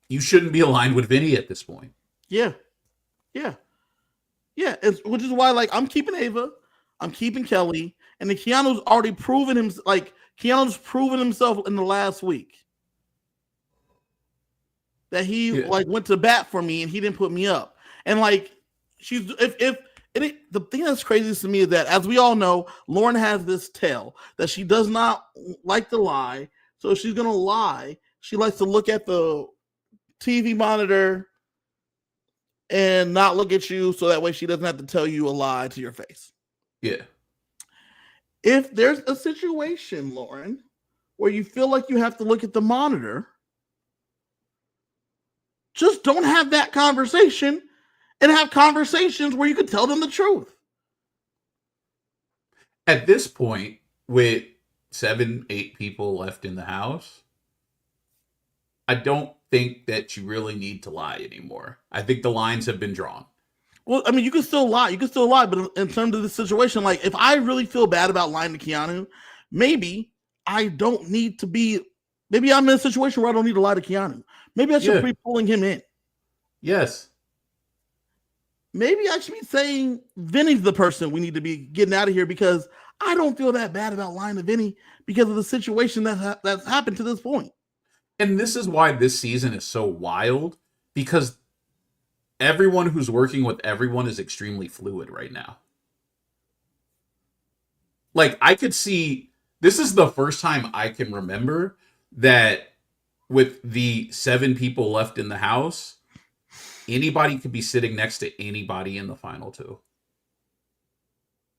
You shouldn't be aligned with Vinny at this point. Yeah. Which is why, like, I'm keeping Ava, I'm keeping Kelly, and then Keanu's already proven himself. Like, Keanu's proven himself in the last week that he like went to bat for me and he didn't put me up. And like, the thing that's crazy to me is that, as we all know, Lauren has this tell that she does not like to lie. So if she's gonna lie, she likes to look at the TV monitor and not look at you, so that way she doesn't have to tell you a lie to your face. Yeah. If there's a situation, Lauren, where you feel like you have to look at the monitor, just don't have that conversation and have conversations where you can tell them the truth. At this point, with 7-8 people left in the house, I don't think that you really need to lie anymore. I think the lines have been drawn. Well, I mean, you can still lie. But in terms of the situation, like, if I really feel bad about lying to Keanu, maybe I don't need to be. Maybe I'm in a situation where I don't need to lie to Keanu. Maybe I should be pulling him in. Yes. Maybe I should be saying Vinny's the person we need to be getting out of here, because I don't feel that bad about lying to Vinny because of the situation that's happened to this point. And this is why this season is so wild, because everyone who's working with everyone is extremely fluid right now. Like, I could see, this is the first time I can remember that with the 7 people left in the house, anybody could be sitting next to anybody in the final two.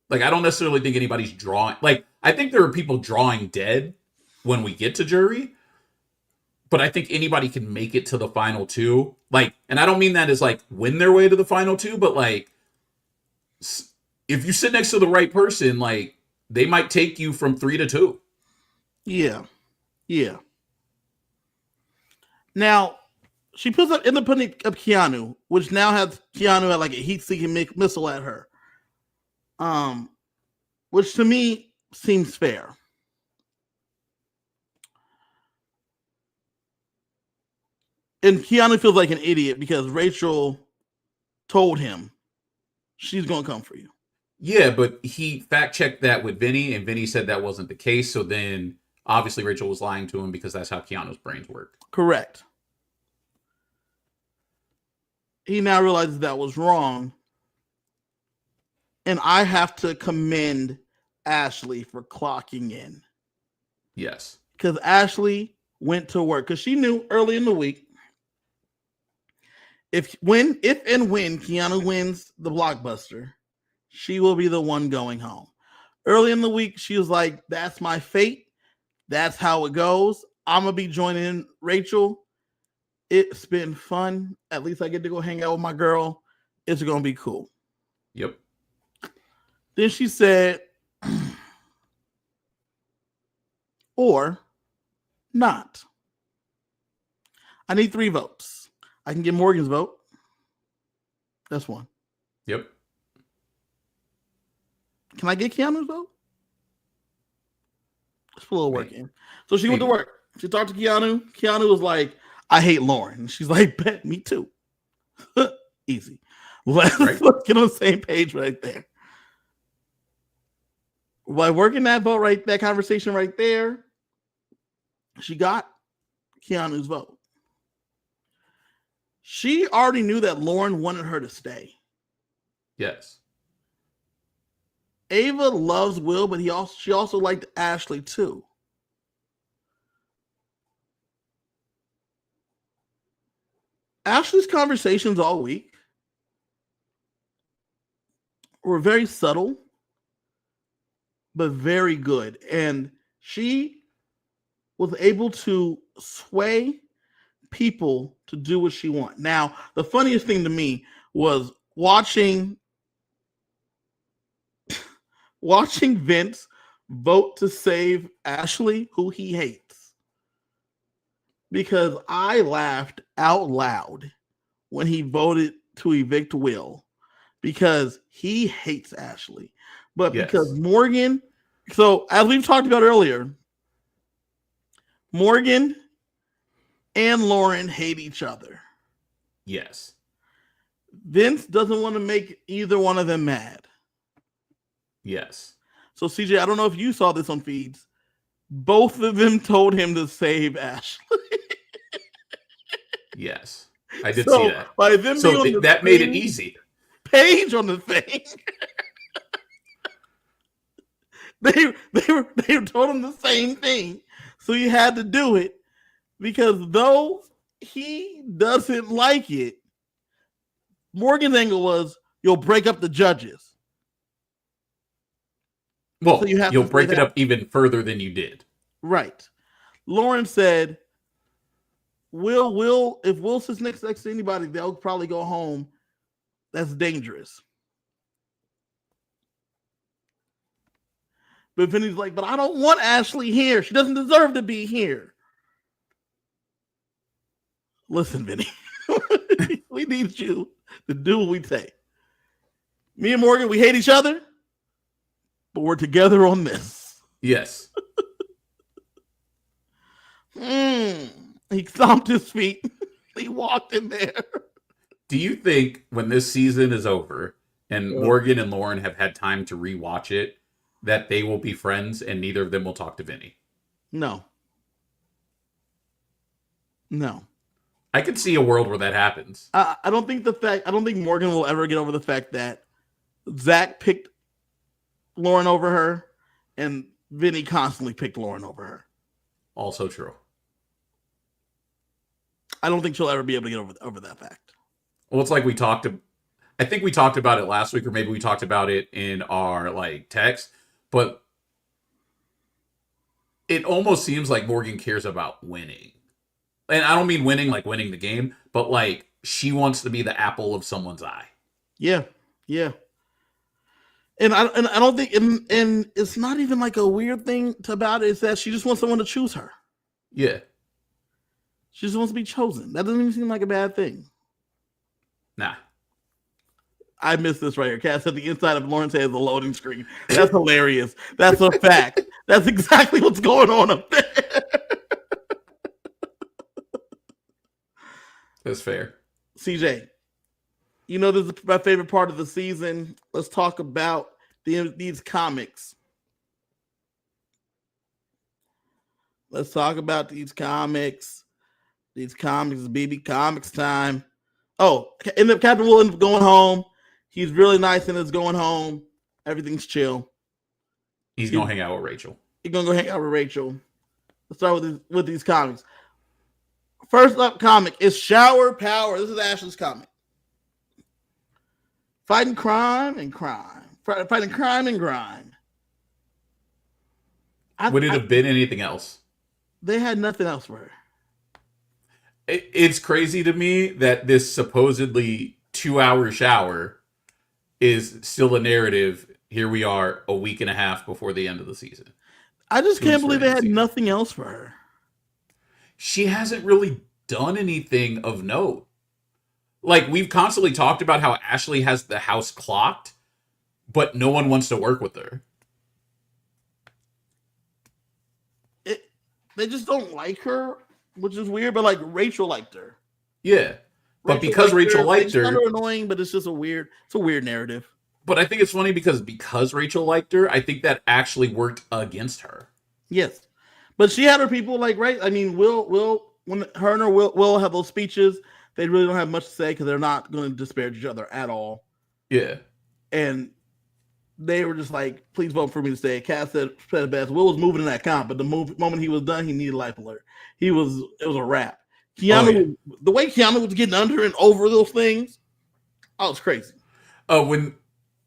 Like, I don't necessarily think anybody's drawing. Like, I think there are people drawing dead when we get to jury, but I think anybody can make it to the final two. Like, and I don't mean that as like win their way to the final two, but like, if you sit next to the right person, like, they might take you from 3 to 2. Yeah. Now, she puts up independent of Keanu, which now has Keanu at like a heat-seeking missile at her. Which to me seems fair. And Keanu feels like an idiot because Rachel told him she's going to come for you. Yeah, but he fact-checked that with Vinny, and Vinny said that wasn't the case. So then, obviously, Rachel was lying to him because that's how Keanu's brains work. Correct. He now realizes that was wrong. And I have to commend Ashley for clocking in. Yes. Because Ashley went to work. Because she knew early in the week, if and when Keanu wins the blockbuster, she will be the one going home. Early in the week, she was like, that's my fate. That's how it goes. I'm going to be joining Rachel. It's been fun. At least I get to go hang out with my girl. It's going to be cool. Yep. Then she said, or not. I need 3 votes. I can get Morgan's vote. That's 1. Yep. can I get Keanu's vote? Let's put a little work Maybe. in. So she went to work. She talked to Keanu. Keanu was like, I hate Lauren. And she's like, bet me too. Easy. Let's get on the same page right there. By working that vote right, that conversation right there, she got Keanu's vote. She already knew that Lauren wanted her to stay. Yes. Ava loves Will, but she also liked Ashley too. Ashley's conversations all week were very subtle, but very good. And she was able to sway people to do what she wants. Now, the funniest thing to me was watching Vince vote to save Ashley, who he hates. Because I laughed out loud when he voted to evict Will, because he hates Ashley. But because Morgan, so as we've talked about earlier, Morgan and Lauren hate each other. Yes. Vince doesn't want to make either one of them mad. Yes. So CJ, I don't know if you saw this on feeds. Both of them told him to save Ashley. Yes. I did see that. By them so that made it easy. Page on the thing. they told him the same thing. So he had to do it, because though he doesn't like it, Morgan's angle was, you'll break up the judges. Well, so you'll break it up even further than you did. Right. Lauren said, if Will sits next to anybody, they'll probably go home. That's dangerous. But Vinny's like, but I don't want Ashley here. She doesn't deserve to be here. Listen, Vinny, we need you to do what we say. Me and Morgan, we hate each other, but we're together on this. Yes. He stomped his feet. He walked in there. Do you think when this season is over and Morgan and Lauren have had time to rewatch it, that they will be friends and neither of them will talk to Vinny? No. I could see a world where that happens. I don't think Morgan will ever get over the fact that Zach picked Lauren over her and Vinny constantly picked Lauren over her. Also true. I don't think she'll ever be able to get over that fact. Well, it's like I think we talked about it last week, or maybe we talked about it in our text, but it almost seems like Morgan cares about winning. And I don't mean winning like winning the game, but she wants to be the apple of someone's eye. Yeah. And I don't think, and it's not even like a weird thing about it. It's that she just wants someone to choose her. Yeah. She just wants to be chosen. That doesn't even seem like a bad thing. Nah. I missed this right here. Cass said the inside of Lauren's head is a loading screen. That's hilarious. That's a fact. That's exactly what's going on up there. That's fair. CJ, this is my favorite part of the season. Let's talk about these comics. Let's talk about these comics. These comics is BB Comics time. Oh, Captain Will ends up going home. He's really nice and is going home. Everything's chill. He's going to hang out with Rachel. He's going to go hang out with Rachel. Let's start with these comics. First up comic is Shower Power. This is Ashley's comic. Fighting crime and crime. Fighting crime and grime. Would it have been anything else? They had nothing else for her. It's crazy to me that this supposedly 2-hour shower is still a narrative. Here we are a week and a half before the end of the season. I just can't believe they had nothing else for her. She hasn't really done anything of note. We've constantly talked about how Ashley has the house clocked, but no one wants to work with her. They just don't like her, which is weird. But like Rachel liked her. Yeah, but because Rachel liked her, it's annoying. But it's just a weird narrative. But I think it's funny because Rachel liked her, I think that actually worked against her. Yes, but she had her people like right. I mean, Will when her and her Will have those speeches, they really don't have much to say because they're not going to disparage each other at all. Yeah, and they were just like, "Please vote for me to stay." Cass said it best. Will was moving in that comp, but the moment he was done, he needed life alert. It was a wrap. Keanu, the way Keanu was getting under and over those things, I was crazy.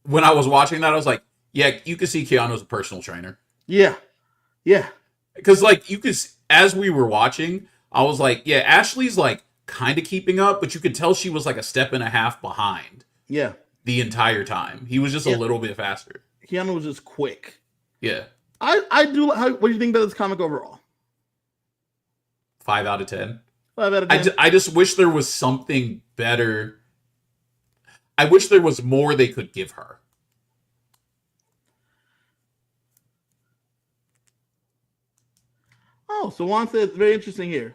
When I was watching that, I was like, yeah, you could see Keanu as a personal trainer. Yeah. Because like you could, as we were watching, I was like, yeah, Ashley's like kind of keeping up, but you could tell she was like a step and a half behind. Yeah. The entire time, he was just a little bit faster. Keanu was just quick. Yeah. I do. What do you think about this comic overall? 5 out of 10. 5 out of 10. I just wish there was something better. I wish there was more they could give her. Oh, so Juan says, very interesting here.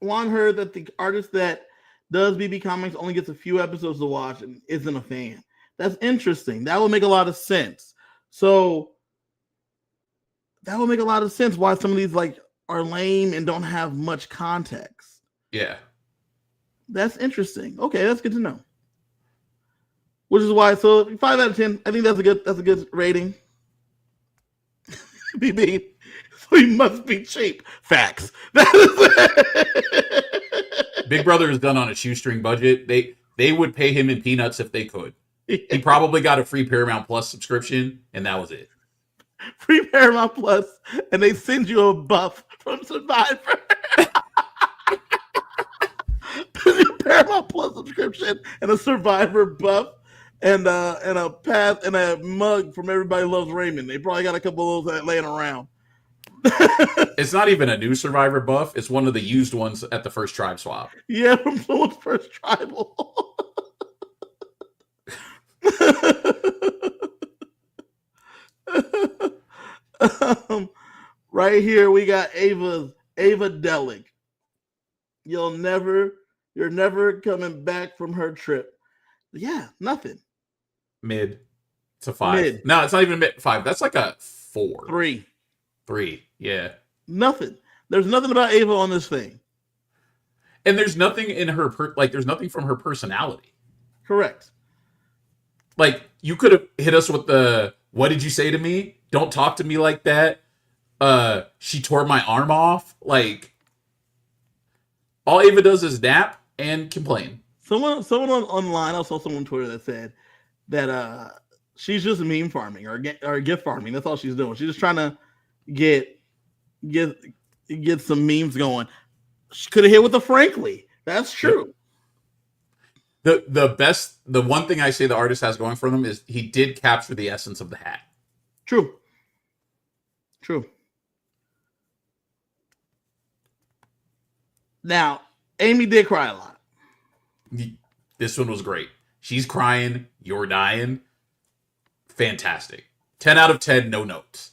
Juan heard that the artist that does BB Comics only gets a few episodes to watch and isn't a fan. That's interesting. That would make a lot of sense. So that would make a lot of sense why some of these like are lame and don't have much context. Yeah. That's interesting. Okay, that's good to know. Which is why, so 5 out of 10, I think that's a good rating. BB. So he must be cheap. Facts. Big Brother is done on a shoestring budget. They would pay him in peanuts if they could. He probably got a free Paramount Plus subscription, and that was it. Free Paramount Plus, and they send you a buff from Survivor. Paramount Plus subscription and a Survivor buff and a pass and a mug from Everybody Loves Raymond. They probably got a couple of those laying around. It's not even a new Survivor buff. It's one of the used ones at the first tribe swap. Yeah, from someone's first tribal. Right here we got Ava Delig. You're never coming back from her trip. Yeah, nothing. Mid. It's a 5. Mid. No, it's not even mid 5. That's like a 4. 3. Yeah. Nothing. There's nothing about Ava on this thing. And there's nothing in her there's nothing from her personality. Correct. Like you could have hit us with the "What did you say to me? Don't talk to me like that." She tore my arm off. Like all Ava does is nap and complain. Someone online, I saw someone on Twitter that said that she's just meme farming or gift farming. That's all she's doing. She's just trying to get some memes going. She could have hit with a Frankly. That's true. The one thing I say the artist has going for them is he did capture the essence of the hat. True. Now, Amy did cry a lot. This one was great. She's crying. You're dying. Fantastic. 10 out of 10. No notes.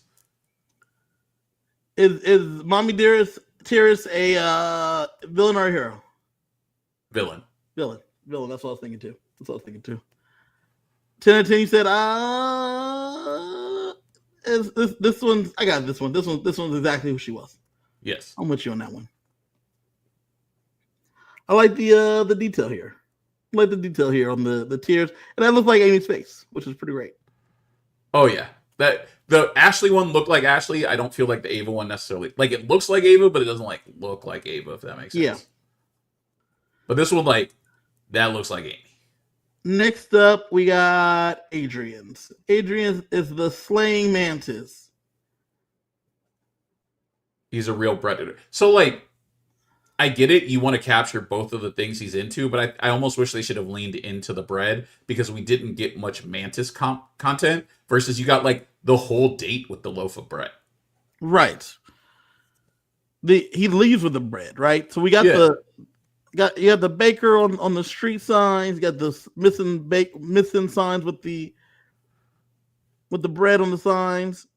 Is Mommy Dearest a villain or a hero? Villain. That's what I was thinking too. 10 out of 10. You said, this one's. I got this one. This one's exactly who she was. Yes, I'm with you on that one. I like the detail here. I like the detail here on the tears, and that looks like Amy's face, which is pretty great. Oh yeah, that the Ashley one looked like Ashley. I don't feel like the Ava one necessarily. Like it looks like Ava, but it doesn't like look like Ava. If that makes sense. Yeah. But this one, like, that looks like Amy. Next up, we got Adrian's. Adrian's is the slaying mantis. He's a real predator. So, like, I get it. You want to capture both of the things he's into, but I almost wish they should have leaned into the bread because we didn't get much mantis content versus you got, like, the whole date with the loaf of bread. Right. He leaves with the bread, right? So we got you have the baker on the street signs. You got the missing signs with the with the bread on the signs.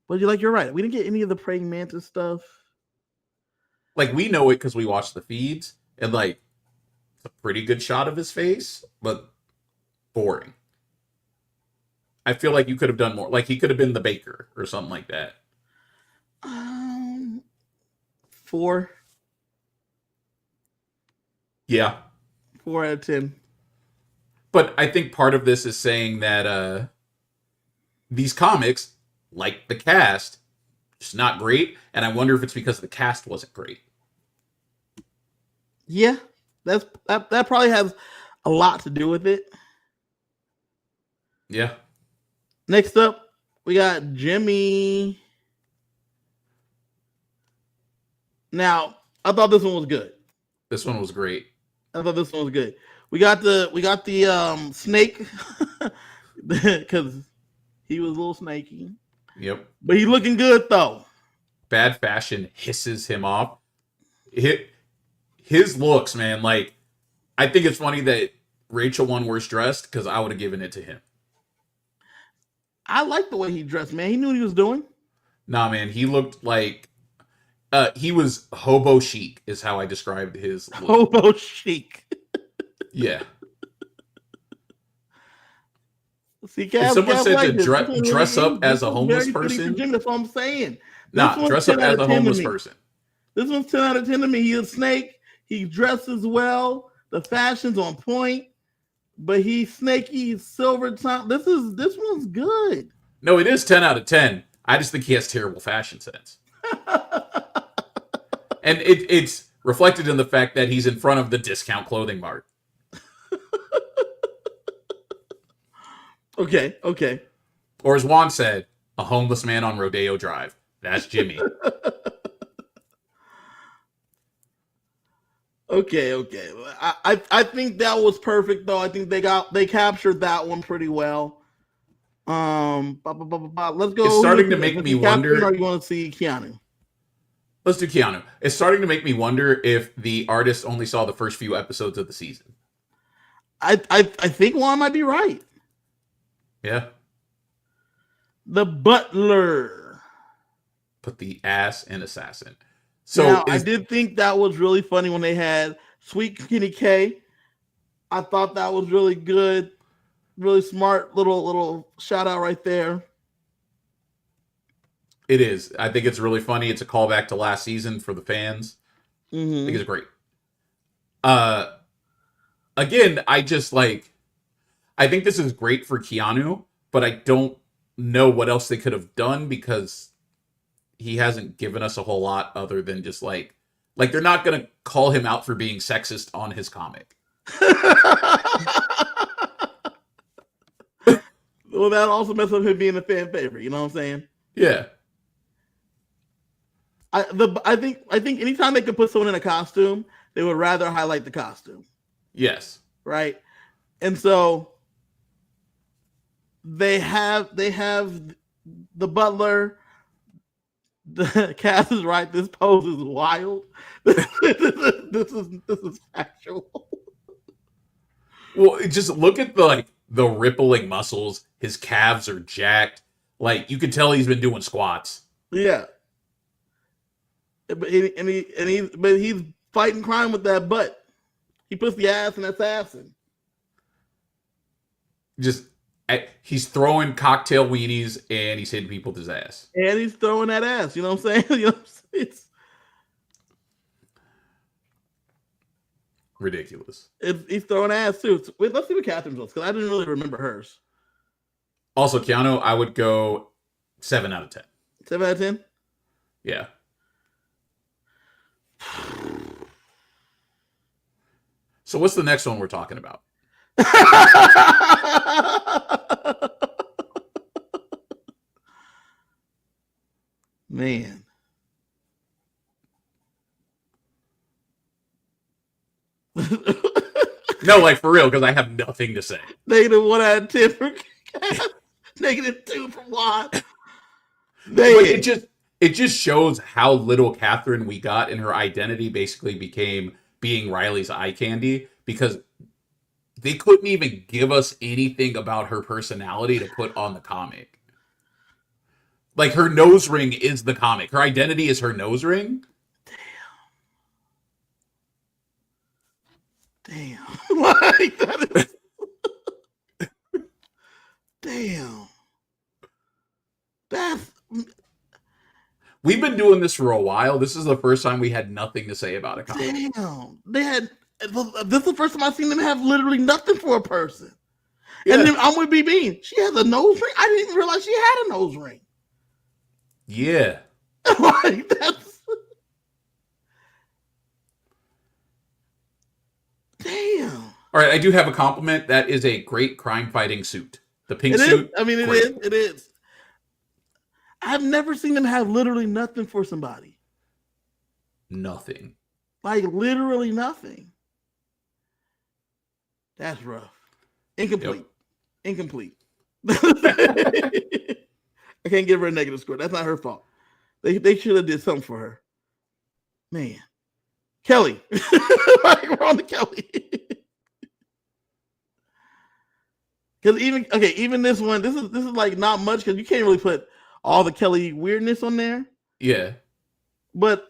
But you're right. We didn't get any of the praying mantis stuff. Like, we know it because we watch the feeds, and like, it's a pretty good shot of his face, but boring. I feel like you could have done more. Like, he could have been the baker or something like that. 4. Yeah. 4 out of 10. But I think part of this is saying that these comics, like the cast, just not great. And I wonder if it's because the cast wasn't great. Yeah, that probably has a lot to do with it. Yeah. Next up, we got Jimmy. Now, I thought this one was good. This one was great. I thought this one was good. We got the snake because he was a little snaky. Yep. But he looking good though. Bad Fashion hisses him off. His looks, man, like, I think it's funny that Rachel won worst dressed because I would have given it to him. I like the way he dressed, man. He knew what he was doing. Nah, man, he looked like he was hobo chic, is how I described his look. Hobo chic. Yeah. See, if someone said to dress up as a homeless person, that's what I'm saying. Nah, dress up as a homeless person. This one's 10 out of 10 to me. He's a snake. He dresses well. The fashion's on point. But he's snaky. He's silver tongue. This one's good. No, it is 10 out of 10. I just think he has terrible fashion sense. And it's reflected in the fact that he's in front of the discount clothing mart. Okay. Or as Juan said, a homeless man on Rodeo Drive. That's Jimmy. Okay. I think that was perfect though. I think they captured that one pretty well. Let's go. It's starting to make me wonder. Or you want to see Keanu? Let's do Keanu. It's starting to make me wonder if the artist only saw the first few episodes of the season. I think Juan might be right. Yeah. The Butler. Put the ass in assassin. So now, I did think that was really funny when they had Sweet Kenny K. I thought that was really good. Really smart little shout out right there. It is. I think it's really funny. It's a callback to last season for the fans. Mm-hmm. I think it's great. Again, I think this is great for Keanu, but I don't know what else they could have done because he hasn't given us a whole lot other than just like they're not going to call him out for being sexist on his comic. Well, that also messes up him being a fan favorite. You know what I'm saying? Yeah. I think anytime they could put someone in a costume, they would rather highlight the costume. Yes. Right. And so they have the Butler. The cast is right. This pose is wild. This is actual. Well, just look at the rippling muscles. His calves are jacked. Like, you can tell he's been doing squats. Yeah. But he's fighting crime with that butt. He puts the ass in assassin. He's throwing cocktail weenies and he's hitting people with his ass. And he's throwing that ass. You know what I'm saying? You know what I'm saying? It's ridiculous. He's throwing ass too. Wait, let's see what Catherine's was because I didn't really remember hers. Also, Keanu, I would go 7 out of 10. 7 out of 10? Yeah. So what's the next one we're talking about? Man. No, like for real, because I have nothing to say. -1 out of 10 for -2 for Juan. But it just shows how little Catherine we got, and her identity basically became being Riley's eye candy, because they couldn't even give us anything about her personality to put on the comic. Like, her nose ring is the comic. Her identity is her nose ring. Damn. Like, that is... Damn. That's... We've been doing this for a while. This is the first time we had nothing to say about a comic. Damn. They had... This is the first time I've seen them have literally nothing for a person. Yeah. And then I'm with B Bean. She has a nose ring. I didn't even realize she had a nose ring. Yeah. Like, that's... Damn. All right, I do have a compliment. That is a great crime fighting suit. The pink It is. suit. I mean, it great. is. It is. I've never seen them have literally nothing for somebody. Nothing. Like, literally nothing. That's rough. Incomplete. Yep. Incomplete. I can't give her a negative score. That's not her fault. They should have did something for her. Man. Kelly. Like, we're on to Kelly. Because even this one, this is like not much because you can't really put all the Kelly weirdness on there. Yeah. But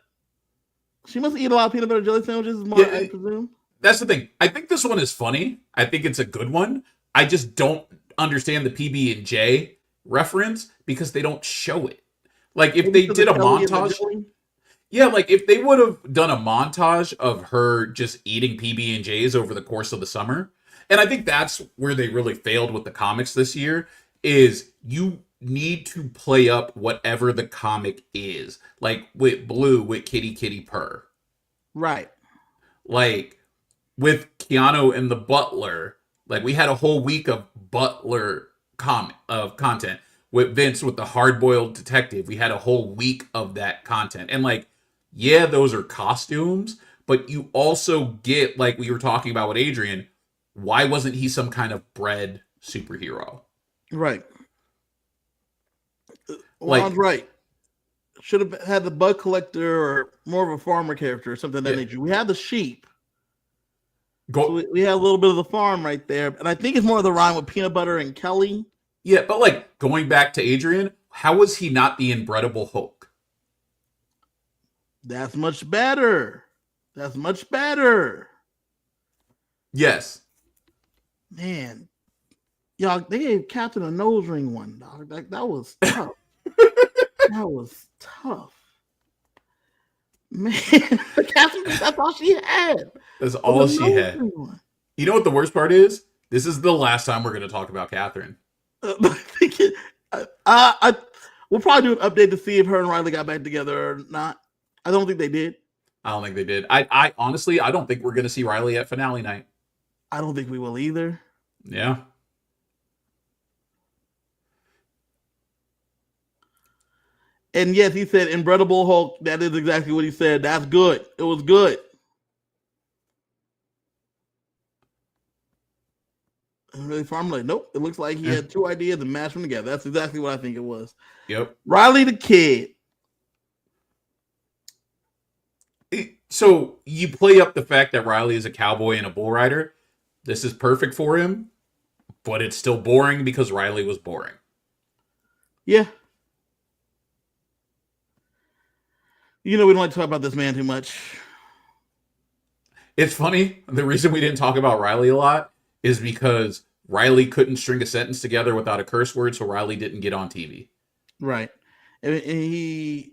she must eat a lot of peanut butter jelly sandwiches, I presume. That's the thing. I think this one is funny. I think it's a good one. I just don't understand the PB&J reference because they don't show it. Like, if they did a montage, yeah, like if they would have done a montage of her just eating PB&Js over the course of the summer, and I think that's where they really failed with the comics this year, is you need to play up whatever the comic is. Like with Blue, with Kitty Kitty Purr. Right. Like with Keanu and the Butler, like we had a whole week of Butler content. With Vince with the hard-boiled detective, we had a whole week of that content. And like, yeah, those are costumes, but you also get, like we were talking about with Adrian, why wasn't he some kind of bred superhero? Right. Like, Juan's right. Should have had the bug collector or more of a farmer character or something of that nature. We had the sheep. So we had a little bit of the farm right there. And I think it's more of the rhyme with peanut butter and Kelly. Yeah, but like going back to Adrian, how was he not the inbreedable Hulk? That's much better. That's much better. Yes. Man. Y'all, they gave Captain a nose ring one, dog. That was tough. That was tough. Man, Captain, that's all she had. That's all she had. You know what the worst part is? This is the last time we're going to talk about Catherine. We'll probably do an update to see if her and Riley got back together or not. I don't think they did. I don't think they did. I honestly, I don't think we're going to see Riley at finale night. I don't think we will either. Yeah. And yes, he said inbreedable Hulk. That is exactly what he said. That's good. It was good. And really formulated. Nope. It looks like he had two ideas and mashed them together. That's exactly what I think it was. Yep. Riley the Kid. So you play up the fact that Riley is a cowboy and a bull rider. This is perfect for him, but it's still boring because Riley was boring. Yeah. You know, we don't like to talk about this man too much. It's funny. The reason we didn't talk about Riley a lot is because Riley couldn't string a sentence together without a curse word, so Riley didn't get on TV. Right. And he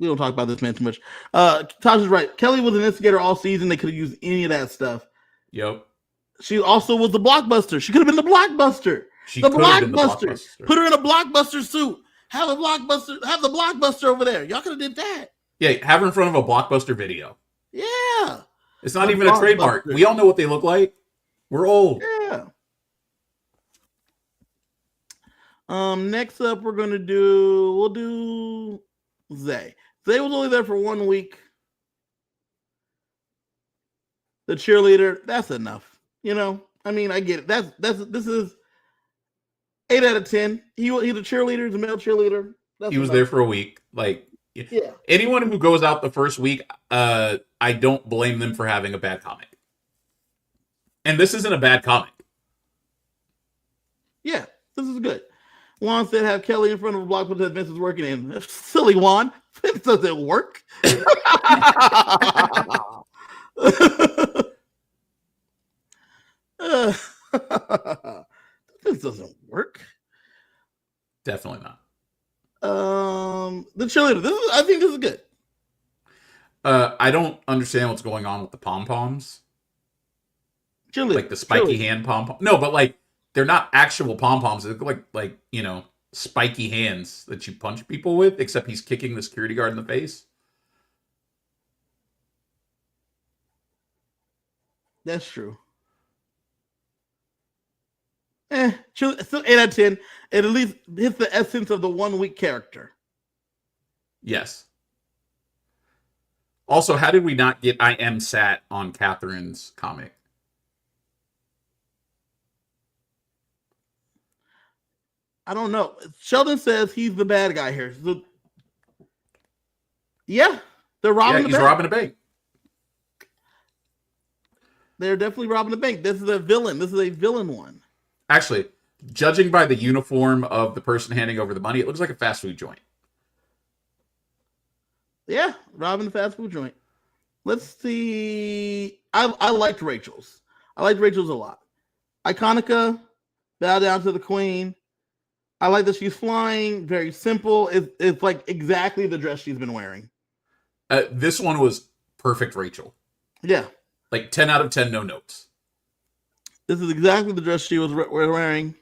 we don't talk about this man too much. Taj is right. Kelly was an instigator all season. They could have used any of that stuff. Yep. She also was the blockbuster. She could have been the blockbuster. The blockbuster. Put her in a blockbuster suit. Have the blockbuster over there. Y'all could have did that. Yeah, have her in front of a blockbuster video. Yeah. It's not even a trademark. We all know what they look like. We're old. Yeah. Next up we'll do Zay. Zay was only there for 1 week. The cheerleader, that's enough. You know, I mean, I get it. This is 8 out of 10. He's a cheerleader, he's a male cheerleader. He was there for a week. Like, Yeah. Anyone who goes out the first week, I don't blame them for having a bad comic. And this isn't a bad comic. Yeah, this is good. Juan said, have Kelly in front of a block that Vince is working in. Silly Juan. Vince doesn't work. This doesn't work. Definitely not. The cheerleader. I think this is good. I don't understand what's going on with the pom poms. Cheerleader. Like the spiky hand pom pom. No, but like they're not actual pom poms. They look like spiky hands that you punch people with. Except he's kicking the security guard in the face. That's true. Still 8 out of 10. It at least hits the essence of the 1 week character. Yes. Also, how did we not get I Am Sat on Catherine's comic? I don't know. Sheldon says he's the bad guy here. Yeah, they're robbing the he's bank. robbing a bank. They're definitely robbing the bank. This is a villain. This is a villain one. Actually, judging by the uniform of the person handing over the money, it looks like a fast food joint. Yeah, robbing the fast food joint. Let's see. I liked Rachel's. I liked Rachel's a lot. Iconica, bow down to the queen. I like that she's flying. Very simple. It's like exactly the dress she's been wearing. This one was perfect, Rachel. Yeah. Like 10 out of 10, no notes. This is exactly the dress she was wearing.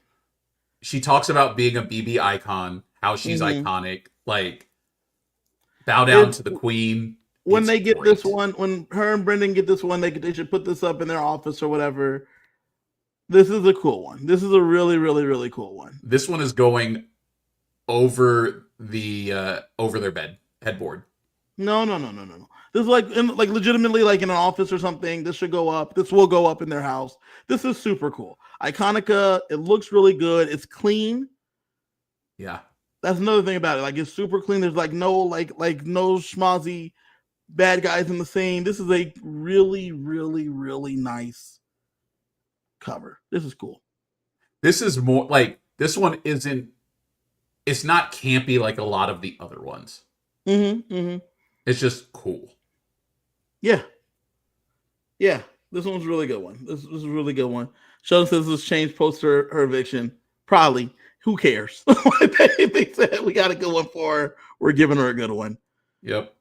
She talks about being a BB icon, how she's iconic. Like, bow down to the queen. When they get this one, when her and Brendan get this one, they should put this up in their office or whatever. This is a cool one. This is a really, really, really cool one. This one is going over their headboard. No. This is like legitimately like in an office or something. This should go up. This will go up in their house. This is super cool. Iconica, it looks really good. It's clean. Yeah. That's another thing about it. Like it's super clean. There's like no no schmozzy bad guys in the scene. This is a really, really, really nice cover. This is cool. This is more like this one isn't. It's not campy like a lot of the other ones. It's just cool. Yeah. This one's a really good one. This is a really good one. Sheldon says this changed post her eviction. Probably. Who cares? They said we got a good one for her. We're giving her a good one. Yep.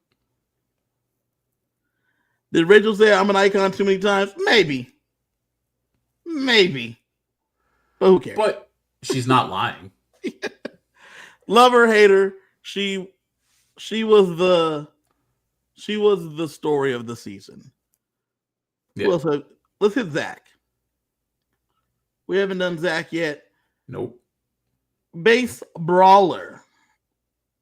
Did Rachel say I'm an icon too many times? Maybe. But who cares? But she's not lying. Love her, hate her. She was the story of the season. Yeah. Let's hit Zach. We haven't done Zach yet. Nope. Base brawler.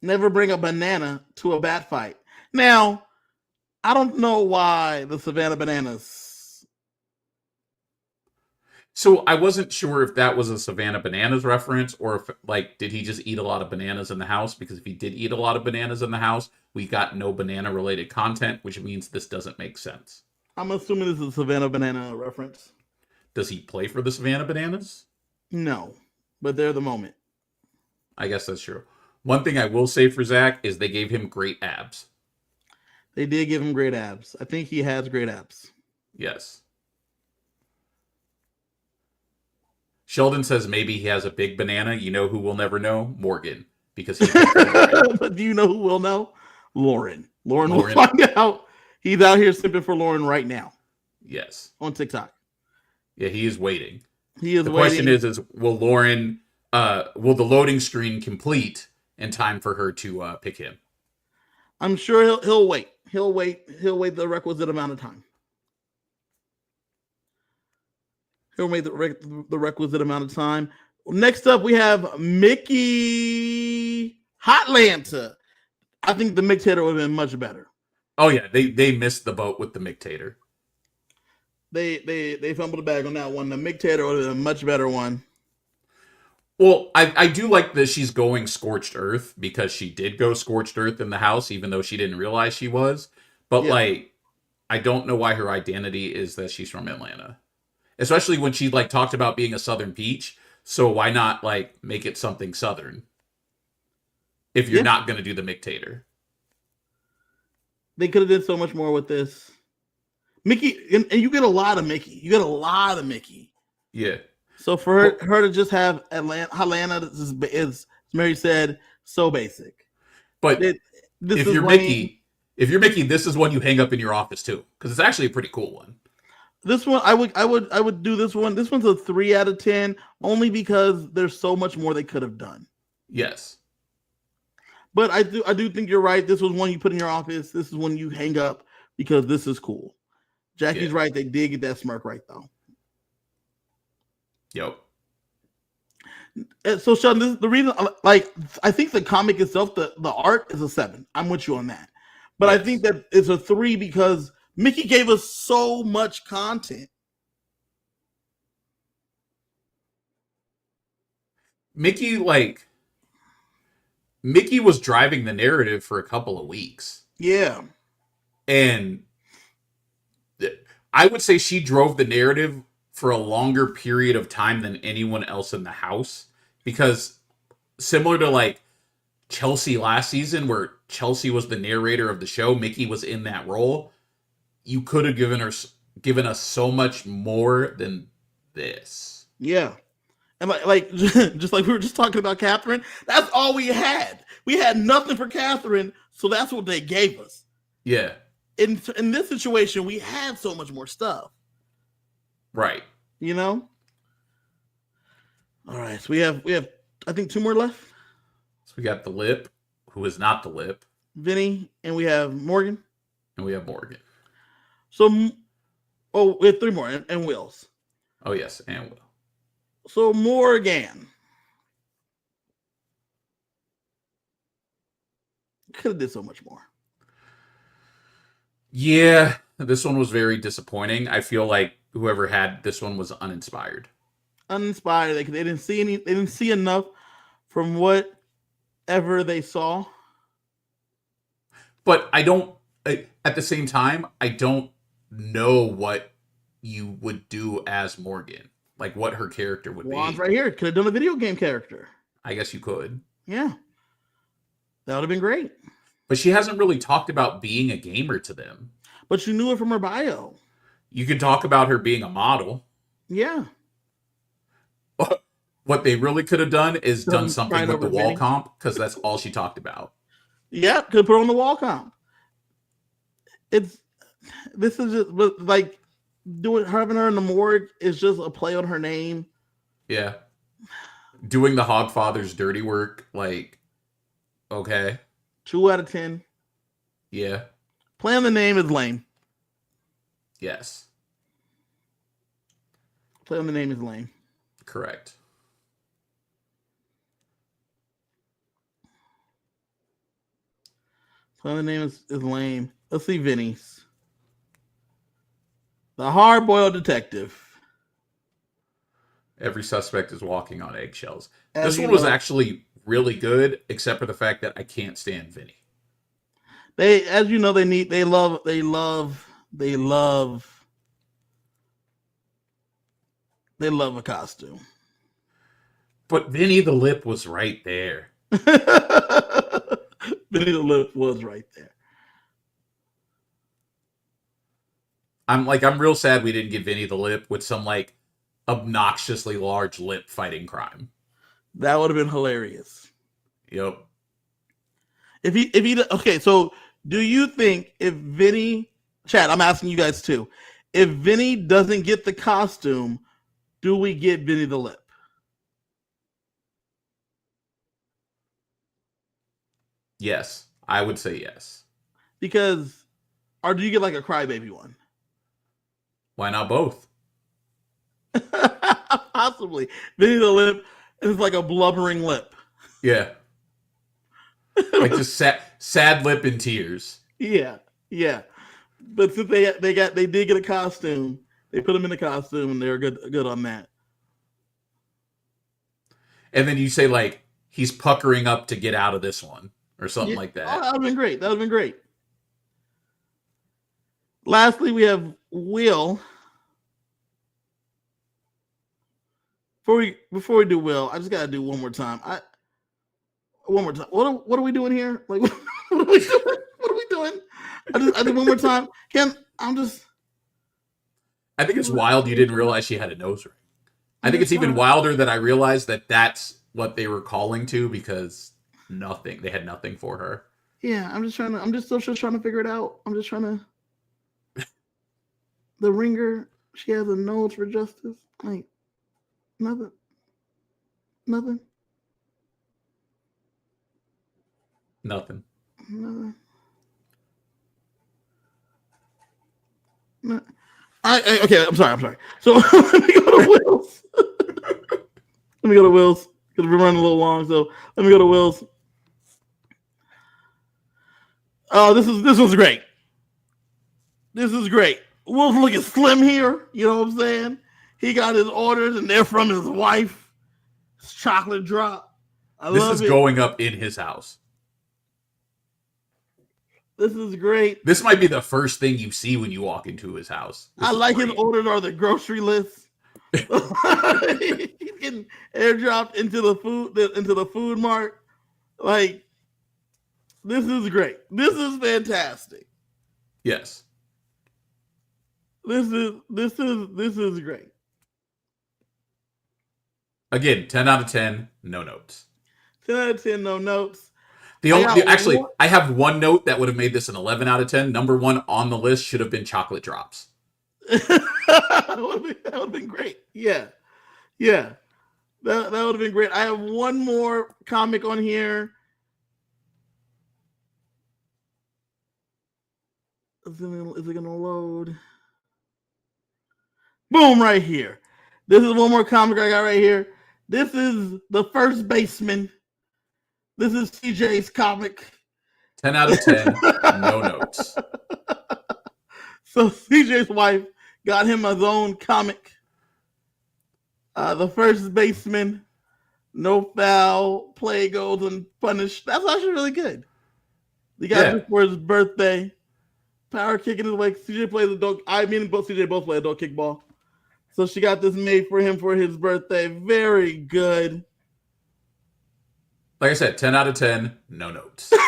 Never bring a banana to a bat fight. Now, I don't know why the Savannah Bananas. So I wasn't sure if that was a Savannah Bananas reference or if, like, did he just eat a lot of bananas in the house? Because if he did eat a lot of bananas in the house, we got no banana-related content, which means this doesn't make sense. I'm assuming this is a Savannah Banana reference. Does he play for the Savannah Bananas? No, but they're the moment. I guess that's true. One thing I will say for Zach is they gave him great abs. They did give him great abs. I think he has great abs. Yes. Sheldon says maybe he has a big banana. You know who will never know? Morgan. Because he But do you know who will know? Lauren. Lauren will find out. He's out here simping for Lauren right now. Yes. On TikTok. Yeah, he is waiting. The question is will Lauren will the loading screen complete in time for her to pick him? I'm sure he'll wait. He'll wait the requisite amount of time. He'll wait the requisite amount of time. Next up, we have Mickey Hotlanta. I think the Mictator would have been much better. Oh yeah, they missed the boat with the Mictator. They fumbled the bag on that one. The Mictator would have been a much better one. Well, I do like that she's going scorched earth because she did go scorched earth in the house, even though she didn't realize she was. But Yeah, like, I don't know why her identity is that she's from Atlanta, especially when she like talked about being a Southern peach. So why not like make it something Southern if you're yeah. not going to do the Mictator? They could have did so much more with this. Mickey, and you get a lot of Mickey. You get a lot of Mickey. Yeah. So for her to just have Atlanta is, as Mary said, so basic. But This if is you're lame. Mickey, this is one you hang up in your office too, because it's actually a pretty cool one. This one, I would do this one. This one's a 3 out of 10, only because there's so much more they could have done. Yes. But I do think you're right. This was one you put in your office. This is one you hang up because this is cool. Jackie's Yeah. right. They did get that smirk right though. Yep. So Sheldon, this is the reason. Like, I think the comic itself, the art is a 7. I'm with you on that. But I Yes. think that it's a 3 because Mickey gave us so much content. Mickey was driving the narrative for a couple of weeks. Yeah, And I would say she drove the narrative for a longer period of time than anyone else in the house. Because similar to like Chelsea last season, where Chelsea was the narrator of the show, Mickey was in that role. You could have given us so much more than this. yeah. And like just like we were just talking about Catherine, that's all we had. We had nothing for Catherine, so that's what they gave us. Yeah. In this situation, we had so much more stuff. Right. You know. All right, so we have I think 2 more left. So we got the Lip, who is not the Lip, Vinny, and we have Morgan. and we have Morgan. So, we have 3 more, and Wills. Oh yes, and Will. So Morgan could have did so much more. Yeah, this one was very disappointing. I feel like whoever had this one was uninspired. Uninspired. They didn't see any. They didn't see enough from whatever they saw. But I don't. At the same time, I don't know what you would do as Morgan, like what her character would Juan's be. right here. Could have done a video game character. I guess you could, Yeah, that would have been great. but she hasn't really talked about being a gamer to them. But you knew it from her bio. You could talk about her being a model. Yeah. What they really could have done is done Done something right with the over wall Vinny. comp, because that's all she talked about. Yeah, could put her on the wall comp. This is just like having her in the morgue is just a play on her name. Yeah. Doing the Hogfather's dirty work, like, okay. 2 out of 10. Yeah. Playing the name is lame. Yes. Playing the name is lame. Correct. Playing the name is lame. Let's see Vinny's. The hard-boiled detective. Every suspect is walking on eggshells. As This you one was know. actually really good, except for the fact that I can't stand Vinny. They, as you know, they love a costume. But Vinny the Lip was right there. Vinny the Lip was right there. I'm real sad we didn't get Vinny the Lip with some like obnoxiously large lip fighting crime. That would have been hilarious. Yep. If he okay, so do you think if Vinny, Chad, I'm asking you guys too, if Vinny doesn't get the costume, do we get Vinny the Lip? Yes, I would say yes. Because, or do you get like a crybaby one? Why not both? Possibly. Vinny the Lip is like a blubbering lip. Yeah. Like just sad lip and tears. Yeah, yeah. But since they did get a costume, they put him in the costume and they're good on that. And then you say like he's puckering up to get out of this one or something like Oh, that. that would have been great. That would have been great. Lastly, we have Will. Before we do Will, I just gotta do one more time. What are we doing here? Like what are we doing? What are we doing? I did one more time. I think it's wild you didn't realize she had a nose ring. I think it's even wilder that I realized that that's what they were calling to because they had nothing for her. Yeah, I'm still trying to figure it out. I'm just trying to. The ringer, she has a nose for justice. Like nothing. Nothing. No. Okay, I'm sorry. So let me go to Will's. Because we're running a little long. So let me go to Will's. Oh, this was great. This is great. Will's looking slim here. You know what I'm saying? He got his orders, and they're from his wife. It's chocolate drop. This is going up in his house. This is great. This might be the first thing you see when you walk into his house. I like his orders are the grocery list. He's getting airdropped into the food mart. Like, this is great. This is fantastic. Yes. This is great. Again, 10 out of 10, no notes. 10 out of 10, no notes. I have one note that would have made this an 11 out of 10. Number one on the list should have been chocolate drops. That would have been great. Yeah. That would have been great. I have one more comic on here. Is it gonna load? Boom, right here. This is one more comic I got right here. This is the first baseman. This is CJ's comic. 10 out of 10, no notes. So CJ's wife got him his own comic. The first baseman, no foul, play goes unpunished. That's actually really good. He got it for his birthday. Power kicking his way. CJ plays adult. CJ both play adult kickball. So she got this made for him for his birthday. Very good. Like I said, 10 out of 10, no notes. 10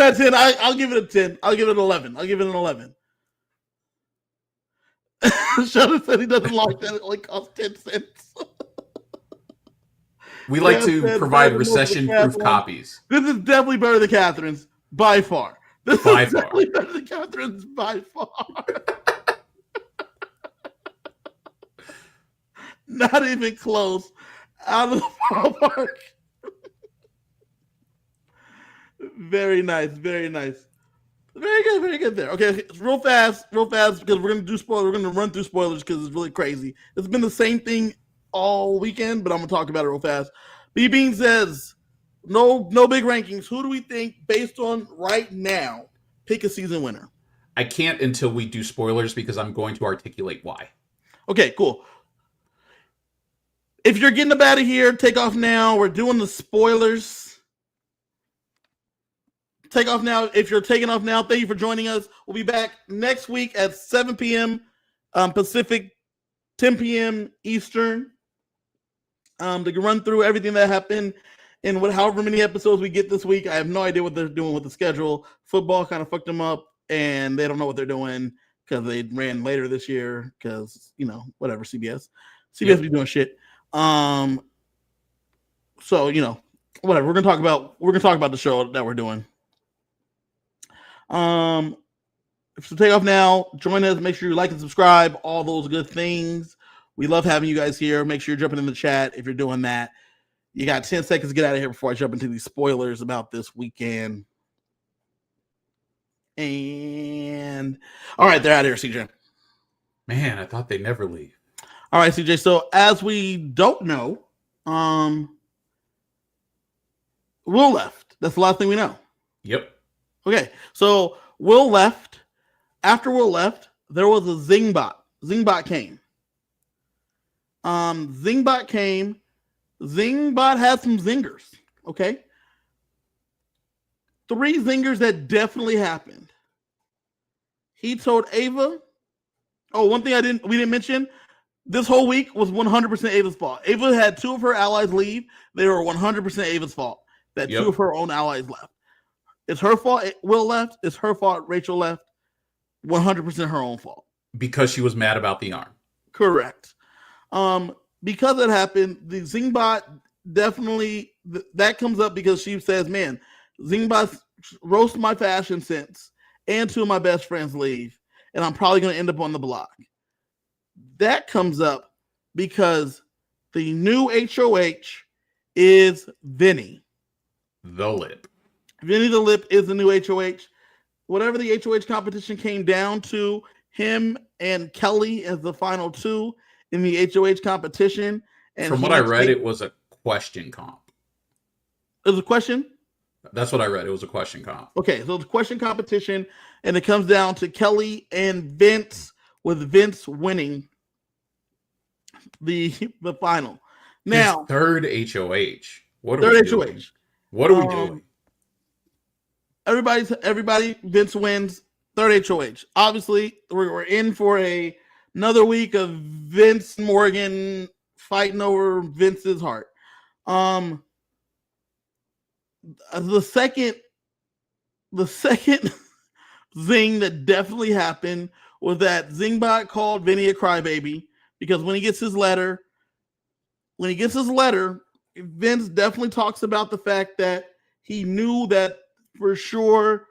out of 10, I'll give it a 10. I'll give it an 11. I'll give it an 11. Sheldon said he doesn't like that. It only costs 10 cents. We like to provide recession-proof copies. This is definitely better than Catherine's, by far. Definitely better than Catherine's, by far. Not even close. Out of the ballpark. Very nice. Very good there. Okay, real fast, because we're gonna do spoilers. We're gonna run through spoilers because it's really crazy. It's been the same thing all weekend, but I'm gonna talk about it real fast. B Bean says, no big rankings. Who do we think, based on right now, pick a season winner? I can't until we do spoilers because I'm going to articulate why. Okay, cool. If you're getting up out of here, take off now. We're doing the spoilers. Take off now. If you're taking off now, thank you for joining us. We'll be back next week at 7 p.m. Pacific, 10 p.m. Eastern, to run through everything that happened in however many episodes we get this week. I have no idea what they're doing with the schedule. Football kind of fucked them up, and they don't know what they're doing because they ran later this year because, whatever, CBS be doing shit. So, whatever. We're gonna talk about the show that we're doing. So take off now. Join us. Make sure you like and subscribe. All those good things. We love having you guys here. Make sure you're jumping in the chat if you're doing that. You got 10 seconds to get out of here before I jump into these spoilers about this weekend. And all right, they're out of here, CJ. Man, I thought they'd never leave. All right, CJ. So as we don't know, Will left. That's the last thing we know. Yep. Okay. So Will left. After Will left, there was a Zingbot. Zingbot came. Zingbot came. Zingbot had some zingers. Okay. 3 zingers that definitely happened. He told Ava. Oh, one thing we didn't mention. This whole week was 100% Ava's fault. Ava had 2 of her allies leave. They were 100% Ava's fault that 2 of her own allies left. It's her fault Will left. It's her fault Rachel left. 100% her own fault. Because she was mad about the arm. Correct. Because it happened, the Zingbot definitely, that comes up because she says, man, Zingbot roast my fashion sense and 2 of my best friends leave, and I'm probably going to end up on the block. That comes up because the new HOH is Vinny. The Lip. Vinny the Lip is the new HOH. Whatever the HOH competition came down to, him and Kelly as the final 2 in the HOH competition. And from what I read, it was a question comp. It was a question? That's what I read. It was a question comp. Okay, so it's a question competition, and it comes down to Kelly and Vince, with Vince winning the final. Now, his third HOH. What are we HOH. Doing? What are we doing? Everybody, Vince wins, third HOH. Obviously, we're in for another week of Vince Morgan fighting over Vince's heart. The second thing that definitely happened was that Zingbot called Vinny a crybaby because when he gets his letter, Vince definitely talks about the fact that he knew that for sure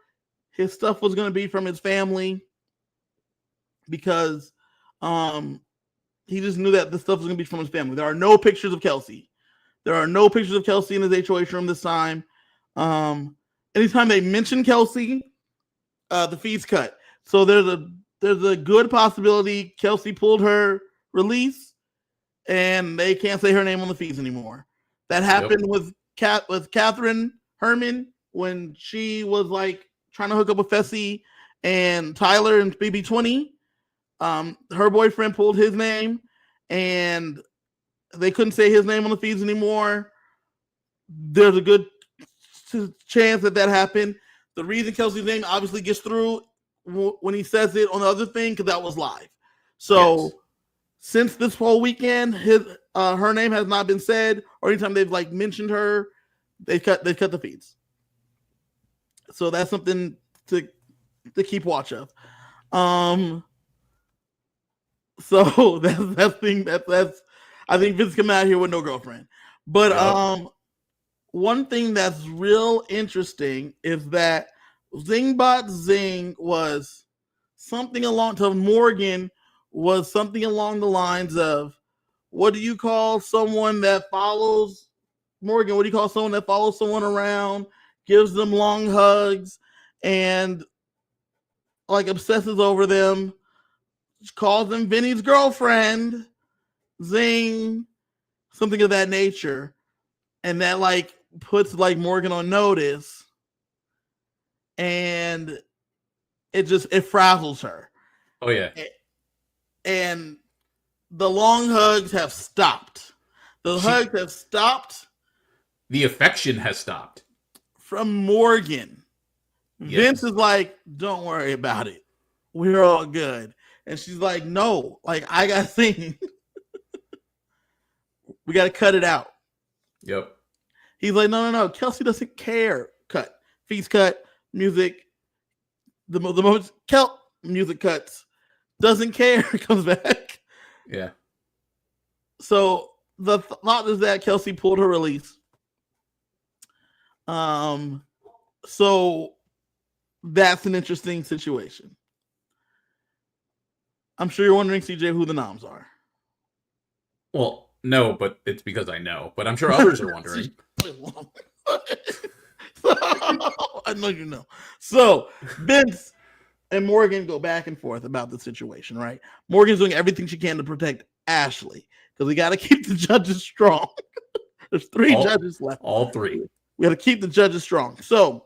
his stuff was going to be from his family because he just knew that the stuff was going to be from his family. There are no pictures of Kelsey. There are no pictures of Kelsey in his HOH room this time. Anytime they mention Kelsey, the feed's cut. So there's a good possibility Kelsey pulled her release and they can't say her name on the feeds anymore. That happened with Catherine Herman when she was like trying to hook up with Fessy and Tyler and BB20. Her boyfriend pulled his name and they couldn't say his name on the feeds anymore. There's a good chance that happened. The reason Kelsey's name obviously gets through when he says it on the other thing, because that was live. So since this whole weekend, her name has not been said, or anytime they've like mentioned her, they cut the feeds. So that's something to keep watch of. So that's I think Vince coming out here with no girlfriend. But one thing that's real interesting is that Zingbot Zing was something along to Morgan was something along the lines of, what do you call someone that follows Morgan? What do you call someone that follows someone around, gives them long hugs, and like obsesses over them? Calls them Vinny's girlfriend, Zing, something of that nature, and that like puts like Morgan on notice, and it frazzles her. Oh yeah. And the long hugs have stopped. Hugs have stopped. The affection has stopped from Morgan. Yes. Vince is like, don't worry about it. We're all good. And she's like, no, like I got things. We got to cut it out. Yep. He's like, no. Kelsey doesn't care. Cut. Fees cut. Music. The moment music cuts. Doesn't care. Comes back. Yeah. So the thought is that Kelsey pulled her release. So that's an interesting situation. I'm sure you're wondering, CJ, who the noms are. Well, no, but it's because I know. But I'm sure others are wondering. I know you know. So Vince and Morgan go back and forth about the situation, right? Morgan's doing everything she can to protect Ashley because we got to keep the judges strong. There's 3 judges left. All 3. We got to keep the judges strong. So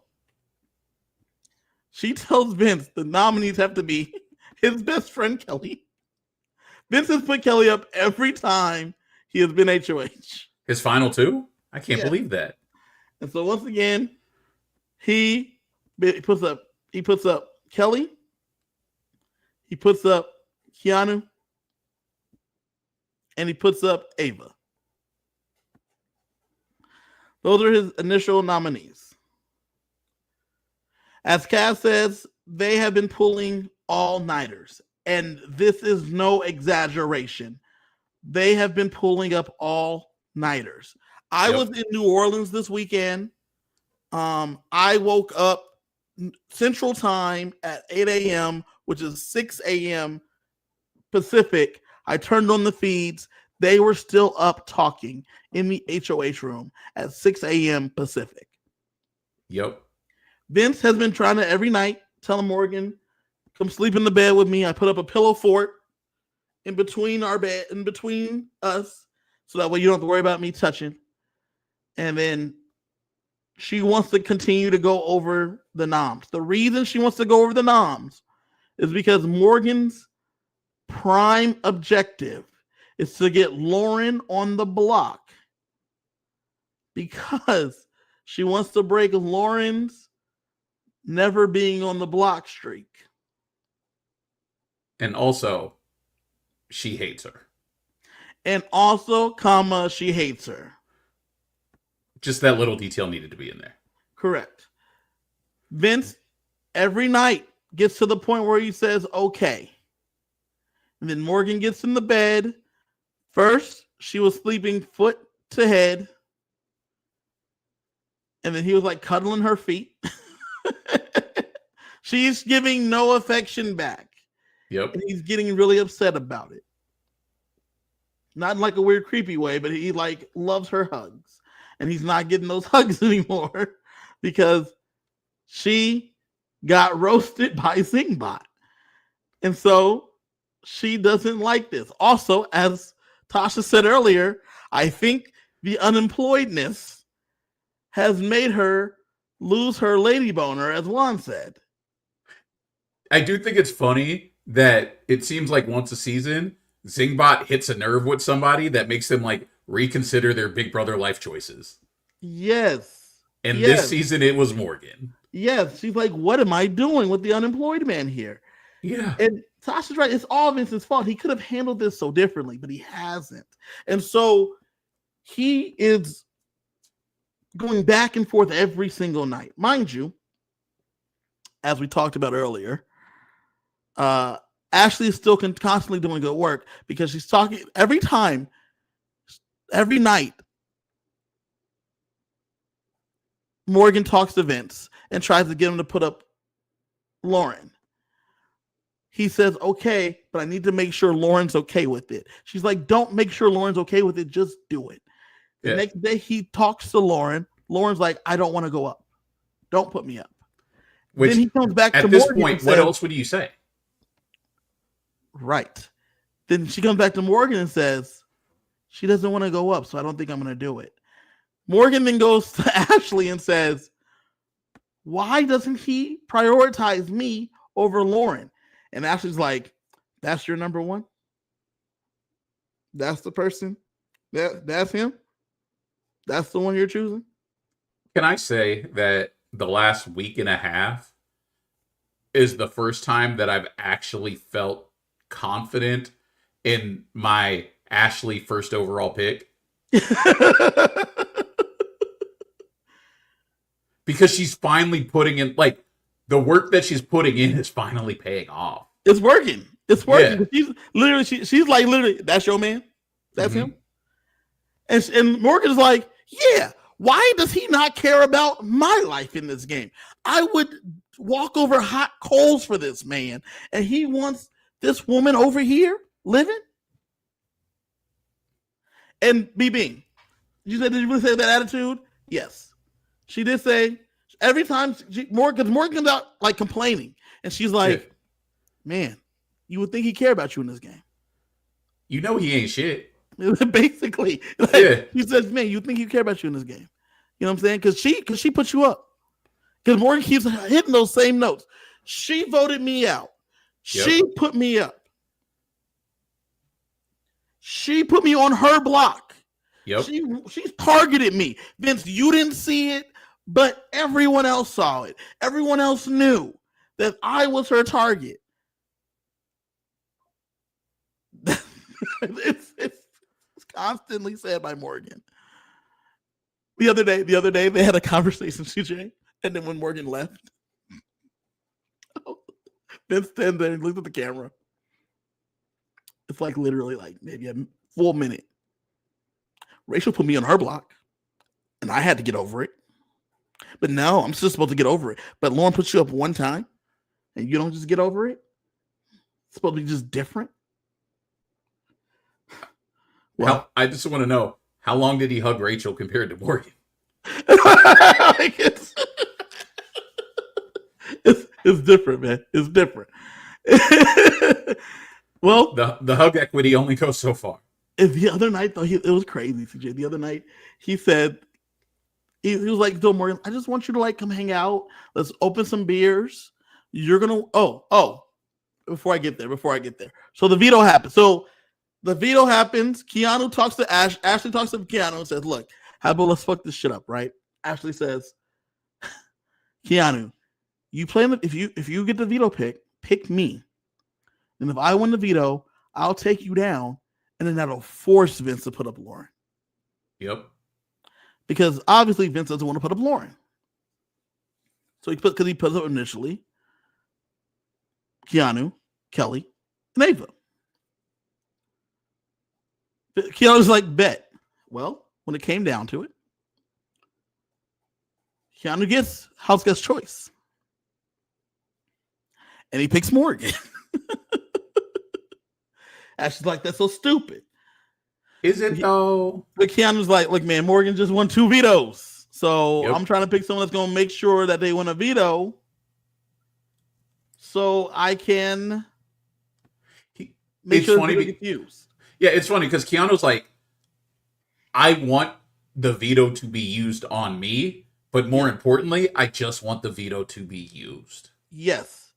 she tells Vince the nominees have to be his best friend, Kelly, Vince has put Kelly up every time he has been HOH. His final two? I can't believe that. And so once again, he puts up Kelly, he puts up Keanu, and he puts up Ava. Those are his initial nominees. As Cass says, they have been pulling all-nighters, and this is no exaggeration. They have been pulling up all-nighters. I was in New Orleans this weekend. I woke up Central Time at 8 a.m., which is 6 a.m. Pacific. I turned on the feeds. They were still up talking in the HOH room at 6 a.m. Pacific. Yep. Vince has been trying to every night tell Morgan, come sleep in the bed with me. I put up a pillow fort in between our bed, in between us, so that way you don't have to worry about me touching. And then she wants to continue to go over the noms. The reason she wants to go over the noms is because Morgan's prime objective is to get Lauren on the block, because she wants to break Lauren's never being on the block streak. And also, she hates her. And also, comma, she hates her. Just that little detail needed to be in there. Correct. Vince, every night, gets to the point where he says, okay. And then Morgan gets in the bed. First, she was sleeping foot to head. And then he was like cuddling her feet. She's giving no affection back. Yep. And he's getting really upset about it. Not in like a weird, creepy way, but he like loves her hugs. And he's not getting those hugs anymore because she got roasted by Zingbot. And so she doesn't like this. Also, as Tasha said earlier, I think the unemployedness has made her lose her lady boner, as Juan said. I do think it's funny that it seems like once a season, Zingbot hits a nerve with somebody that makes them like reconsider their Big Brother life choices. Yes. And this season it was Morgan. Yes. She's like, what am I doing with the unemployed man here? Yeah. And Tasha's right. It's all Vince's fault. He could have handled this so differently, but he hasn't. And so he is going back and forth every single night. Mind you, as we talked about earlier, Ashley is still constantly doing good work because she's talking every night. Morgan talks to Vince and tries to get him to put up Lauren. He says, okay, but I need to make sure Lauren's okay with it. She's like, don't make sure Lauren's okay with it. Just do it. The next day he talks to Lauren. Lauren's like, I don't want to go up. Don't put me up. Which, then he comes back to Morgan. At this Morgan point, says, what else would you say? Right. Then she comes back to Morgan and says, she doesn't want to go up, so I don't think I'm going to do it. Morgan then goes to Ashley and says, why doesn't he prioritize me over Lauren? And Ashley's like, that's your number one? That's the person? That's him? That's the one you're choosing? Can I say that the last week and a half is the first time that I've actually felt confident in my Ashley first overall pick? Because she's finally putting in, like, the work that she's putting in is finally paying off. It's working. It's working. Yeah. She's like, literally, that's your man? That's him? And Morgan's like, yeah, why does he not care about my life in this game? I would walk over hot coals for this man, and he wants this woman over here living? And BB, you said, did you really say that attitude? Yes. She did say every time Morgan comes out like complaining, and she's like, man, you would think he cared about you in this game. You know he ain't shit. Basically. Like, she says, man, you think he care about you in this game. You know what I'm saying? Because she put you up. Because Morgan keeps hitting those same notes. She voted me out. She put me up. She put me on her block. Yep. She's targeted me. Vince, you didn't see it, but everyone else saw it. Everyone else knew that I was her target. it's constantly said by Morgan. The other day they had a conversation, CJ, and then when Morgan left, Vince stands there and looks at the camera. It's like literally like maybe a full minute. Rachel put me on her block, and I had to get over it. But no, I'm still supposed to get over it. But Lauren puts you up one time, and you don't just get over it. It's supposed to be just different. Well, I just want to know, how long did he hug Rachel compared to Morgan? Like it's different, man. It's different. Well, the hug equity only goes so far. The other night, though, it was crazy, CJ. The other night, he said, he was like, "Bill Morgan, I just want you to like come hang out. Let's open some beers. You're gonna before I get there. So the veto happens. Keanu talks to Ash. Ashley talks to Keanu and says, "Look, how about let's fuck this shit up, right?" Ashley says, "Keanu, you play if you get the veto pick me, and if I win the veto, I'll take you down, and then that'll force Vince to put up Lauren." Yep. Because obviously Vince doesn't want to put up Lauren. So he puts up initially Keanu, Kelly, and Ava. Keanu's like, bet. Well, when it came down to it, Keanu gets house guest choice. And he picks Morgan. Ashley's like, that's so stupid. Is it though? But Keanu's like, look, man, Morgan just won 2 vetoes. So I'm trying to pick someone that's going to make sure that they win a veto so I can make sure they get used. Yeah, it's funny because Keanu's like, I want the veto to be used on me, but more importantly, I just want the veto to be used. Yes.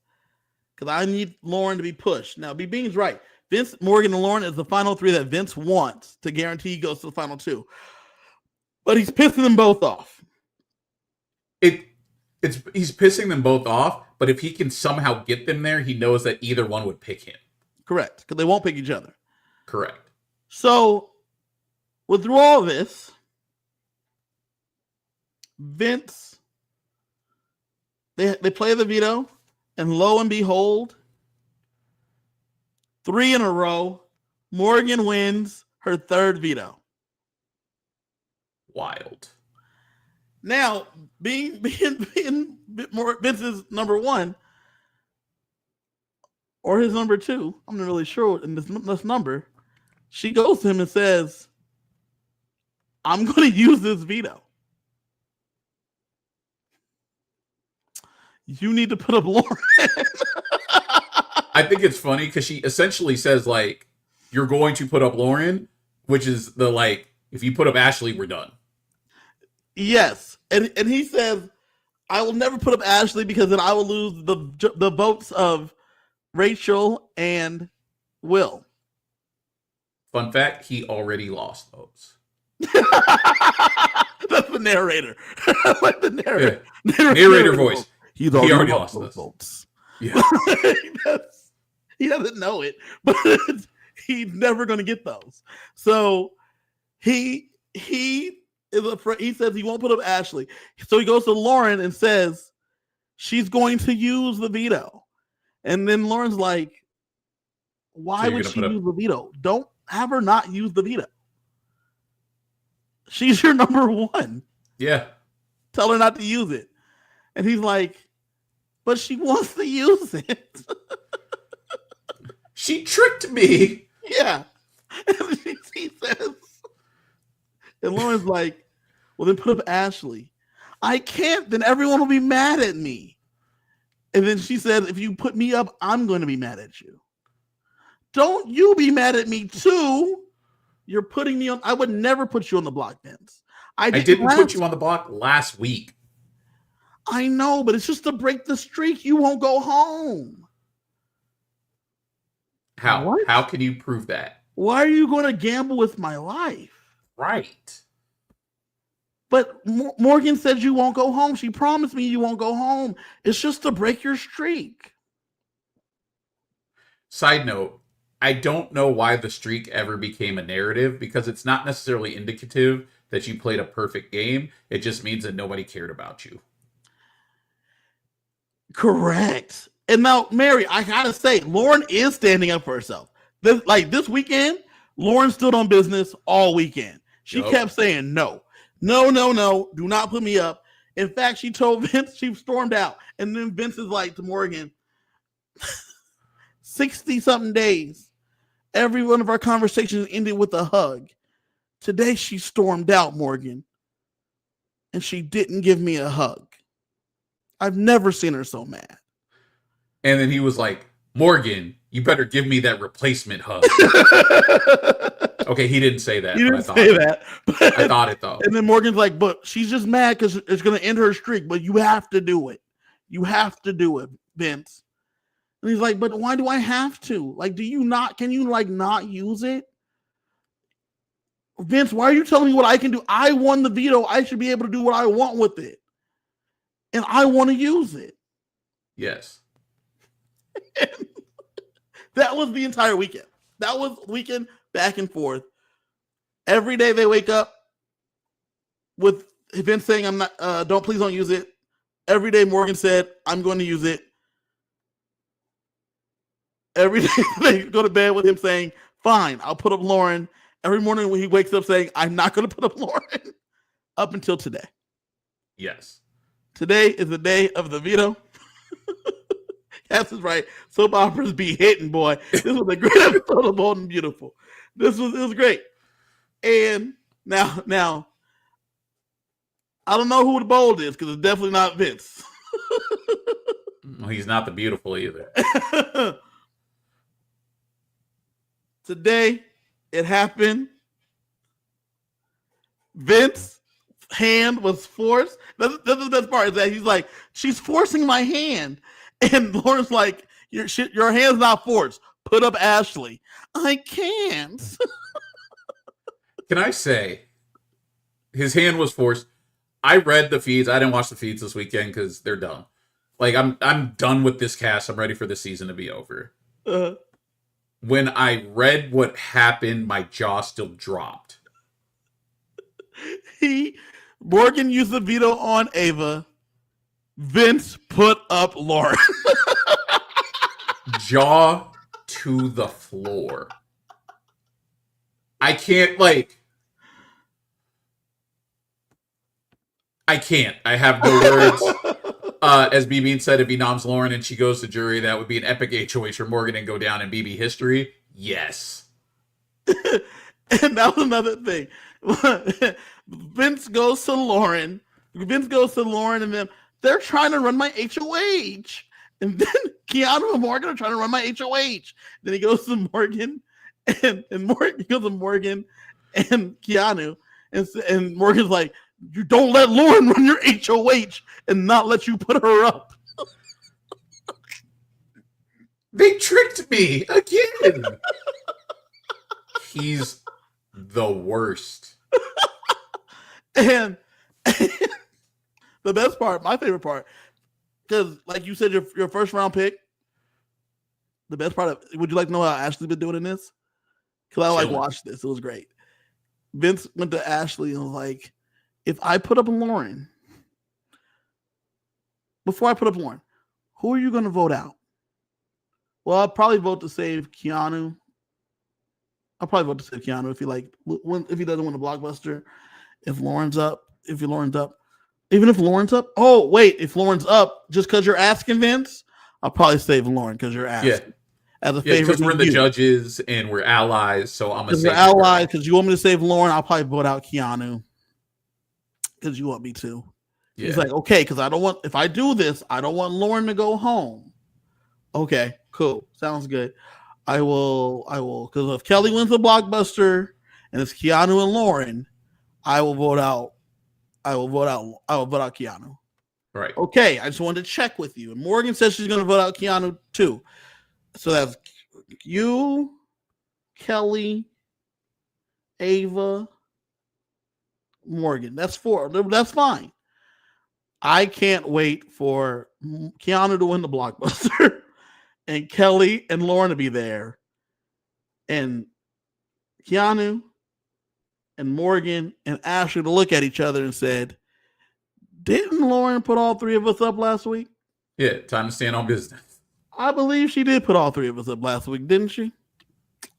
Because I need Lauren to be pushed. Now, B-Bean's right. Vince, Morgan, and Lauren is the final 3 that Vince wants to guarantee he goes to the final 2. But he's pissing them both off. He's pissing them both off, but if he can somehow get them there, he knows that either one would pick him. Correct. Because they won't pick each other. Correct. So, through all this, Vince, they play the veto, and lo and behold, 3 in a row, Morgan wins her 3rd veto. Wild. Now, being more Vince's number 1 or his number 2, I'm not really sure in this number, she goes to him and says, I'm going to use this veto. You need to put up Lauren. I think it's funny because she essentially says, like, you're going to put up Lauren, which is the, like, if you put up Ashley, we're done. Yes. And he says, I will never put up Ashley because then I will lose the votes of Rachel and Will. Fun fact, he already lost votes. That's the narrator. Like the narrator. Yeah. Narrator voice. He already lost those votes. Yeah. He doesn't know it, but he's never going to get those. So he is afraid. He says he won't put up Ashley. So he goes to Lauren and says she's going to use the veto. And then Lauren's like, why would she use the veto? Don't have her not use the veto. She's your number 1. Yeah. Tell her not to use it. And he's like, but she wants to use it. She tricked me. Yeah. And he says, and Lauren's like, well, then put up Ashley. I can't, then everyone will be mad at me. And then she said, if you put me up, I'm going to be mad at you. Don't you be mad at me too. You're putting me on. I would never put you on the block, Vince. I didn't put you on the block last week. I know, but it's just to break the streak. You won't go home. How? What? How can you prove that? Why are you going to gamble with my life? Right. But Morgan said you won't go home. She promised me you won't go home. It's just to break your streak. Side note, I don't know why the streak ever became a narrative because it's not necessarily indicative that you played a perfect game. It just means that nobody cared about you. Correct. And now, Mary, I gotta say, Lauren is standing up for herself. This weekend, Lauren stood on business all weekend. She kept saying no, do not put me up. In fact, she told Vince, she stormed out. And then Vince is like to Morgan, 60-something days, every one of our conversations ended with a hug. Today, she stormed out, Morgan, and she didn't give me a hug. I've never seen her so mad. And then he was like, Morgan, you better give me that replacement hug. Okay, he didn't say that. He didn't say that. I thought it, though. And then Morgan's like, but she's just mad because it's going to end her streak, but you have to do it. You have to do it, Vince. And he's like, but why do I have to? Like, can you not use it? Vince, why are you telling me what I can do? I won the veto. I should be able to do what I want with it. And I want to use it. Yes. That was the entire weekend. That was weekend back and forth. Every day they wake up with Vince saying, "I'm not. Please don't use it." Every day Morgan said, "I'm going to use it." Every day they go to bed with him saying, "Fine, I'll put up Lauren." Every morning when he wakes up saying, "I'm not going to put up Lauren," up until today. Yes. Today is the day of the veto. Cass is right. Soap operas be hitting, boy. This was a great episode of Bold and Beautiful. It was great. And now, I don't know who the bold is because it's definitely not Vince. Well, he's not the beautiful either. Today, it happened. Vince's hand was forced. That's the best part is that he's like, she's forcing my hand. And Lauren's like, your hand's not forced. Put up Ashley. I can't. Can I say, his hand was forced. I read the feeds. I didn't watch the feeds this weekend because they're dumb. Like, I'm done with this cast. I'm ready for the season to be over. When I read what happened, my jaw still dropped. Morgan used the veto on Ava. Vince put up Lauren. Jaw to the floor. I can't. I have no words. As BB said, if he noms Lauren and she goes to jury, that would be an epic HOH for Morgan and go down in BB history. Yes. And that was another thing. Vince goes to Lauren, and then they're trying to run my HOH. And then Keanu and Morgan are trying to run my HOH. Then he goes to Morgan, and Morgan goes to Morgan and Keanu, and Morgan's like, you don't let Lauren run your HOH and not let you put her up. They tricked me again. He's the worst. And the best part, my favorite part, because like you said, your first round pick, the best part of, would you like to know how Ashley's been doing in this? Because I watched this. It was great. Vince went to Ashley and was like, if I put up Lauren, before I put up Lauren, who are you going to vote out? Well, I'll probably vote to save Keanu. If he doesn't win the blockbuster. If Lauren's up. Even if Lauren's up. Oh, wait. If Lauren's up, just because you're asking, Vince, I'll probably save Lauren because you're asking. Yeah. As a favor. Because we're the judges and we're allies, so I'm going to save. We're allies because you want me to save Lauren, I'll probably vote out Keanu. Because you want me to. Yeah. He's like, okay, because if I do this, I don't want Lauren to go home. Okay, cool. Sounds good. I will, because if Kelly wins the blockbuster and it's Keanu and Lauren, I will vote out Keanu. Right. Okay, I just wanted to check with you. And Morgan says she's going to vote out Keanu too. So that's you, Kelly, Ava, Morgan. That's 4. That's fine. I can't wait for Keanu to win the blockbuster and Kelly and Lauren to be there. And Keanu and Morgan and Ashley to look at each other and said, didn't Lauren put all 3 of us up last week? Yeah, time to stand on business. I believe she did put all 3 of us up last week, didn't she?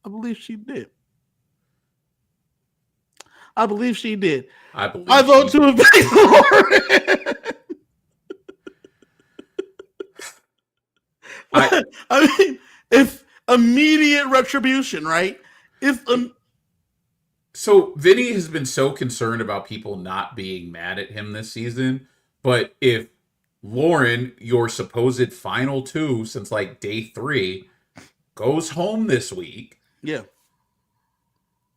I believe she did. I believe she did. I vote to evict Lauren. I mean, it's immediate retribution, right? So Vinny has been so concerned about people not being mad at him this season, but if Lauren, your supposed final 2 since like day 3, goes home this week, yeah,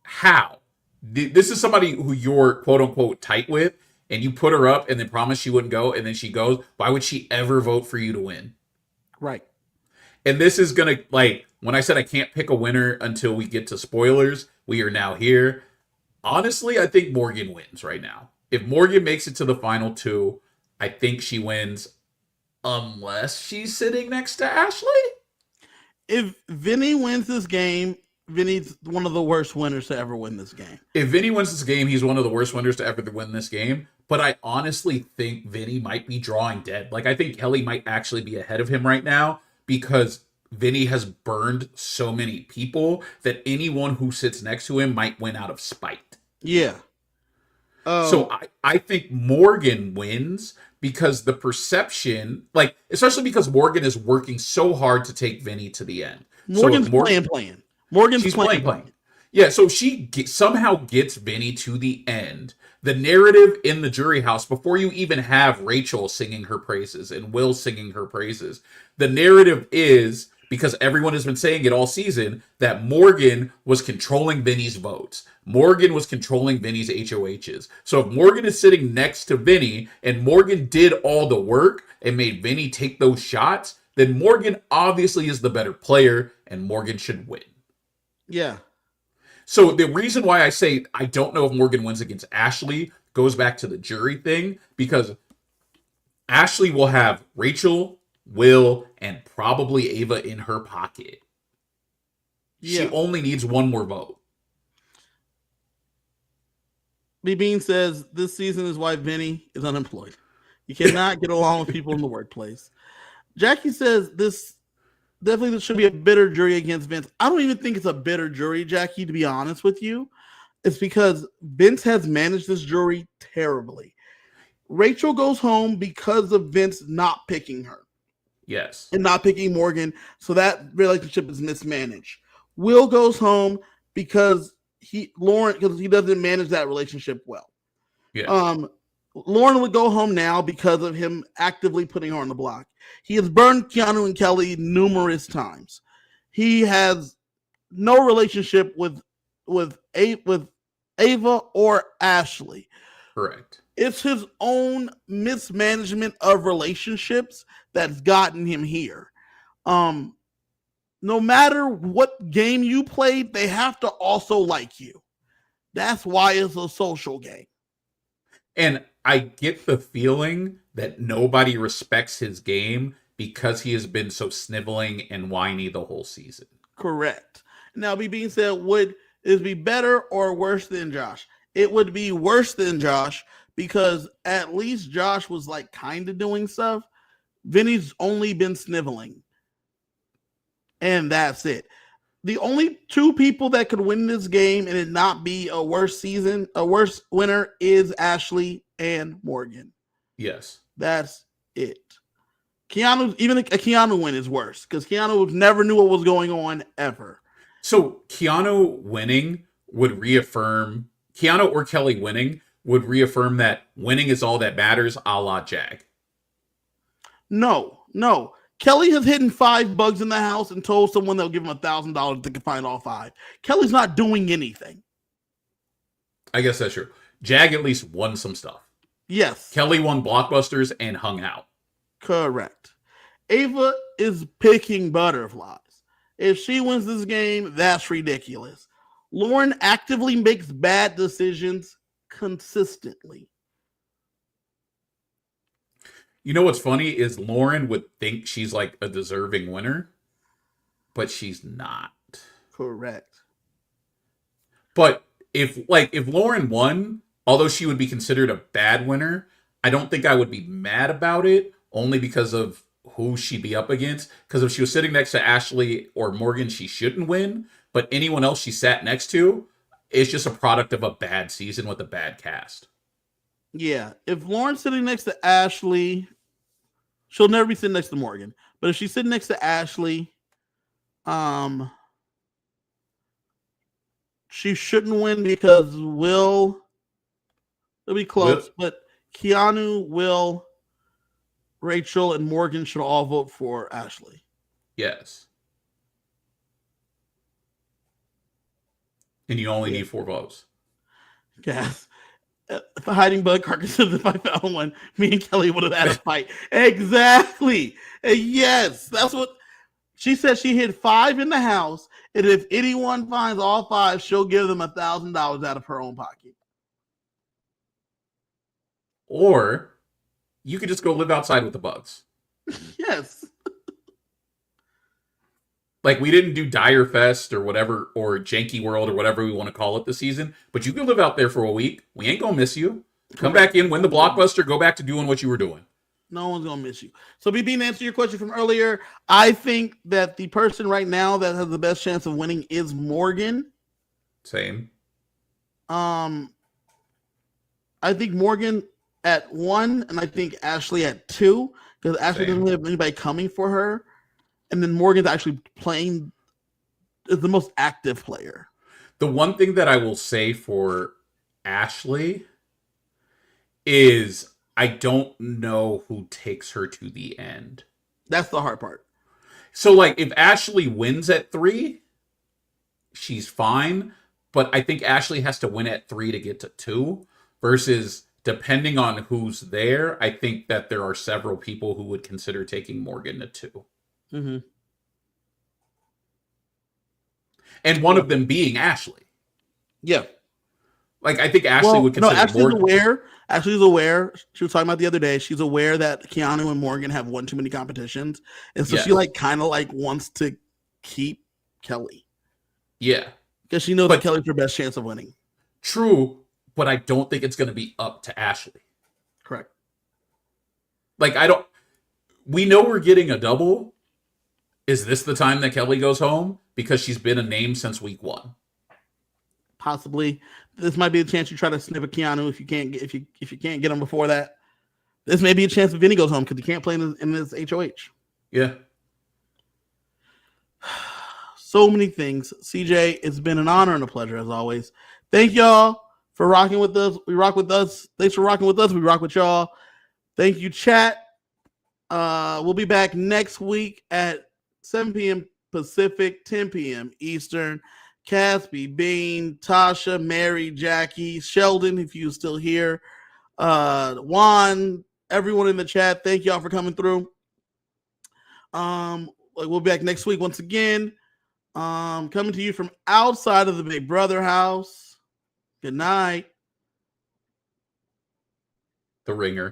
how? This is somebody who you're quote unquote tight with, and you put her up and then promise she wouldn't go, and then she goes. Why would she ever vote for you to win? Right. And this is gonna, like, when I said I can't pick a winner until we get to spoilers, we are now here. Honestly, I think Morgan wins right now. If Morgan makes it to the final 2, I think she wins, unless she's sitting next to Ashley. If Vinny wins this game, Vinny's one of the worst winners to ever win this game. If Vinny wins this game, he's one of the worst winners to ever win this game. But I honestly think Vinny might be drawing dead. Like, I think Kelly might actually be ahead of him right now because Vinny has burned so many people that anyone who sits next to him might win out of spite. Yeah. So I think Morgan wins because the perception, like, especially because Morgan is working so hard to take Vinny to the end. Morgan's playing. Morgan's playing. Yeah, so she somehow gets Vinny to the end. The narrative in the jury house, before you even have Rachel singing her praises and Will singing her praises, the narrative is, because everyone has been saying it all season, that Morgan was controlling Vinny's votes. Morgan was controlling Vinny's HOHs. So if Morgan is sitting next to Vinny and Morgan did all the work and made Vinny take those shots, then Morgan obviously is the better player and Morgan should win. Yeah. So the reason why I say I don't know if Morgan wins against Ashley goes back to the jury thing, because Ashley will have Rachel, Will, and probably Ava in her pocket. Yeah. She only needs one more vote. B Bean says this season is why Vinny is unemployed. You cannot get along with people in the workplace. Jackie says this definitely should be a bitter jury against Vince. I don't even think it's a bitter jury, Jackie, to be honest with you. It's because Vince has managed this jury terribly. Rachel goes home because of Vince not picking her. Yes. And not picking Morgan. So that relationship is mismanaged. Will goes home because he doesn't manage that relationship well. Yeah. Lauren would go home now because of him actively putting her on the block. He has burned Keanu and Kelly numerous times. He has no relationship with Ava or Ashley. Correct. It's his own mismanagement of relationships that's gotten him here. No matter what game you played, they have to also like you. That's why it's a social game. And I get the feeling that nobody respects his game because he has been so sniveling and whiny the whole season. Correct. Now, being said, would it be better or worse than Josh? It would be worse than Josh because at least Josh was like kind of doing stuff. Vinny's only been sniveling. And that's it. The only 2 people that could win this game and it not be a worse winner is Ashley and Morgan. Yes. That's it. Even a Keanu win is worse because Keanu never knew what was going on ever. So Keanu winning would reaffirm, Keanu or Kelly winning would reaffirm that winning is all that matters, a la Jag. No. Kelly has hidden 5 bugs in the house and told someone they'll give him $1,000 if they can find all 5. Kelly's not doing anything. I guess that's true. Jag at least won some stuff. Yes. Kelly won blockbusters and hung out. Correct. Ava is picking butterflies. If she wins this game, that's ridiculous. Lauren actively makes bad decisions consistently. You know what's funny is Lauren would think she's like a deserving winner, but she's not. Correct. But if Lauren won, although she would be considered a bad winner, I don't think I would be mad about it only because of who she'd be up against. Because if she was sitting next to Ashley or Morgan, she shouldn't win. But anyone else she sat next to is just a product of a bad season with a bad cast. Yeah. If Lauren's sitting next to Ashley, she'll never be sitting next to Morgan. But if she's sitting next to Ashley, she shouldn't win because it'll be close, but Keanu, Will, Rachel, and Morgan should all vote for Ashley. Yes. And you only need 4 votes. Yes. If a hiding bug carcass, if I found one, me and Kelly would have had a fight. Exactly. Yes. That's what she said. She hid 5 in the house. And if anyone finds all 5, she'll give them $1,000 out of her own pocket. Or you could just go live outside with the bugs. Yes. Like, we didn't do Dire Fest or whatever, or Janky World or whatever we want to call it this season, but you can live out there for a week. We ain't gonna miss you. Come back in, win the blockbuster, go back to doing what you were doing. No one's gonna miss you. So, BB, to answer your question from earlier, I think that the person right now that has the best chance of winning is Morgan. Same. I think Morgan at 1, and I think Ashley at 2, because Ashley doesn't have anybody coming for her. And then Morgan's actually playing is the most active player. The one thing that I will say for Ashley is I don't know who takes her to the end. That's the hard part. So, like, if Ashley wins at 3, she's fine. But I think Ashley has to win at 3 to get to 2 versus depending on who's there. I think that there are several people who would consider taking Morgan to 2. Mm-hmm. And one of them being Ashley. Yeah. Like, I think Ashley would consider Ashley's Morgan. aware. Ashley's aware. She was talking about the other day. She's aware that Keanu and Morgan have won too many competitions. And so she kind of wants to keep Kelly. Yeah. Because she knows that Kelly's her best chance of winning. True, but I don't think it's going to be up to Ashley. Correct. Like, we know we're getting a double. Is this the time that Kelly goes home? Because she's been a name since week 1. Possibly. This might be a chance you try to snip a Keanu if you can't get him before that. This may be a chance if Vinny goes home because he can't play in this HOH. Yeah. So many things. CJ, it's been an honor and a pleasure as always. Thank y'all for rocking with us. We rock with us. Thanks for rocking with us. We rock with y'all. Thank you, chat. We'll be back next week at 7 p.m. Pacific, 10 p.m. Eastern. Caspi, Bean, Tasha, Mary, Jackie, Sheldon, if you're still here, Juan, everyone in the chat, thank y'all for coming through. We'll be back next week once again. Coming to you from outside of the Big Brother house. Good night. The Ringer.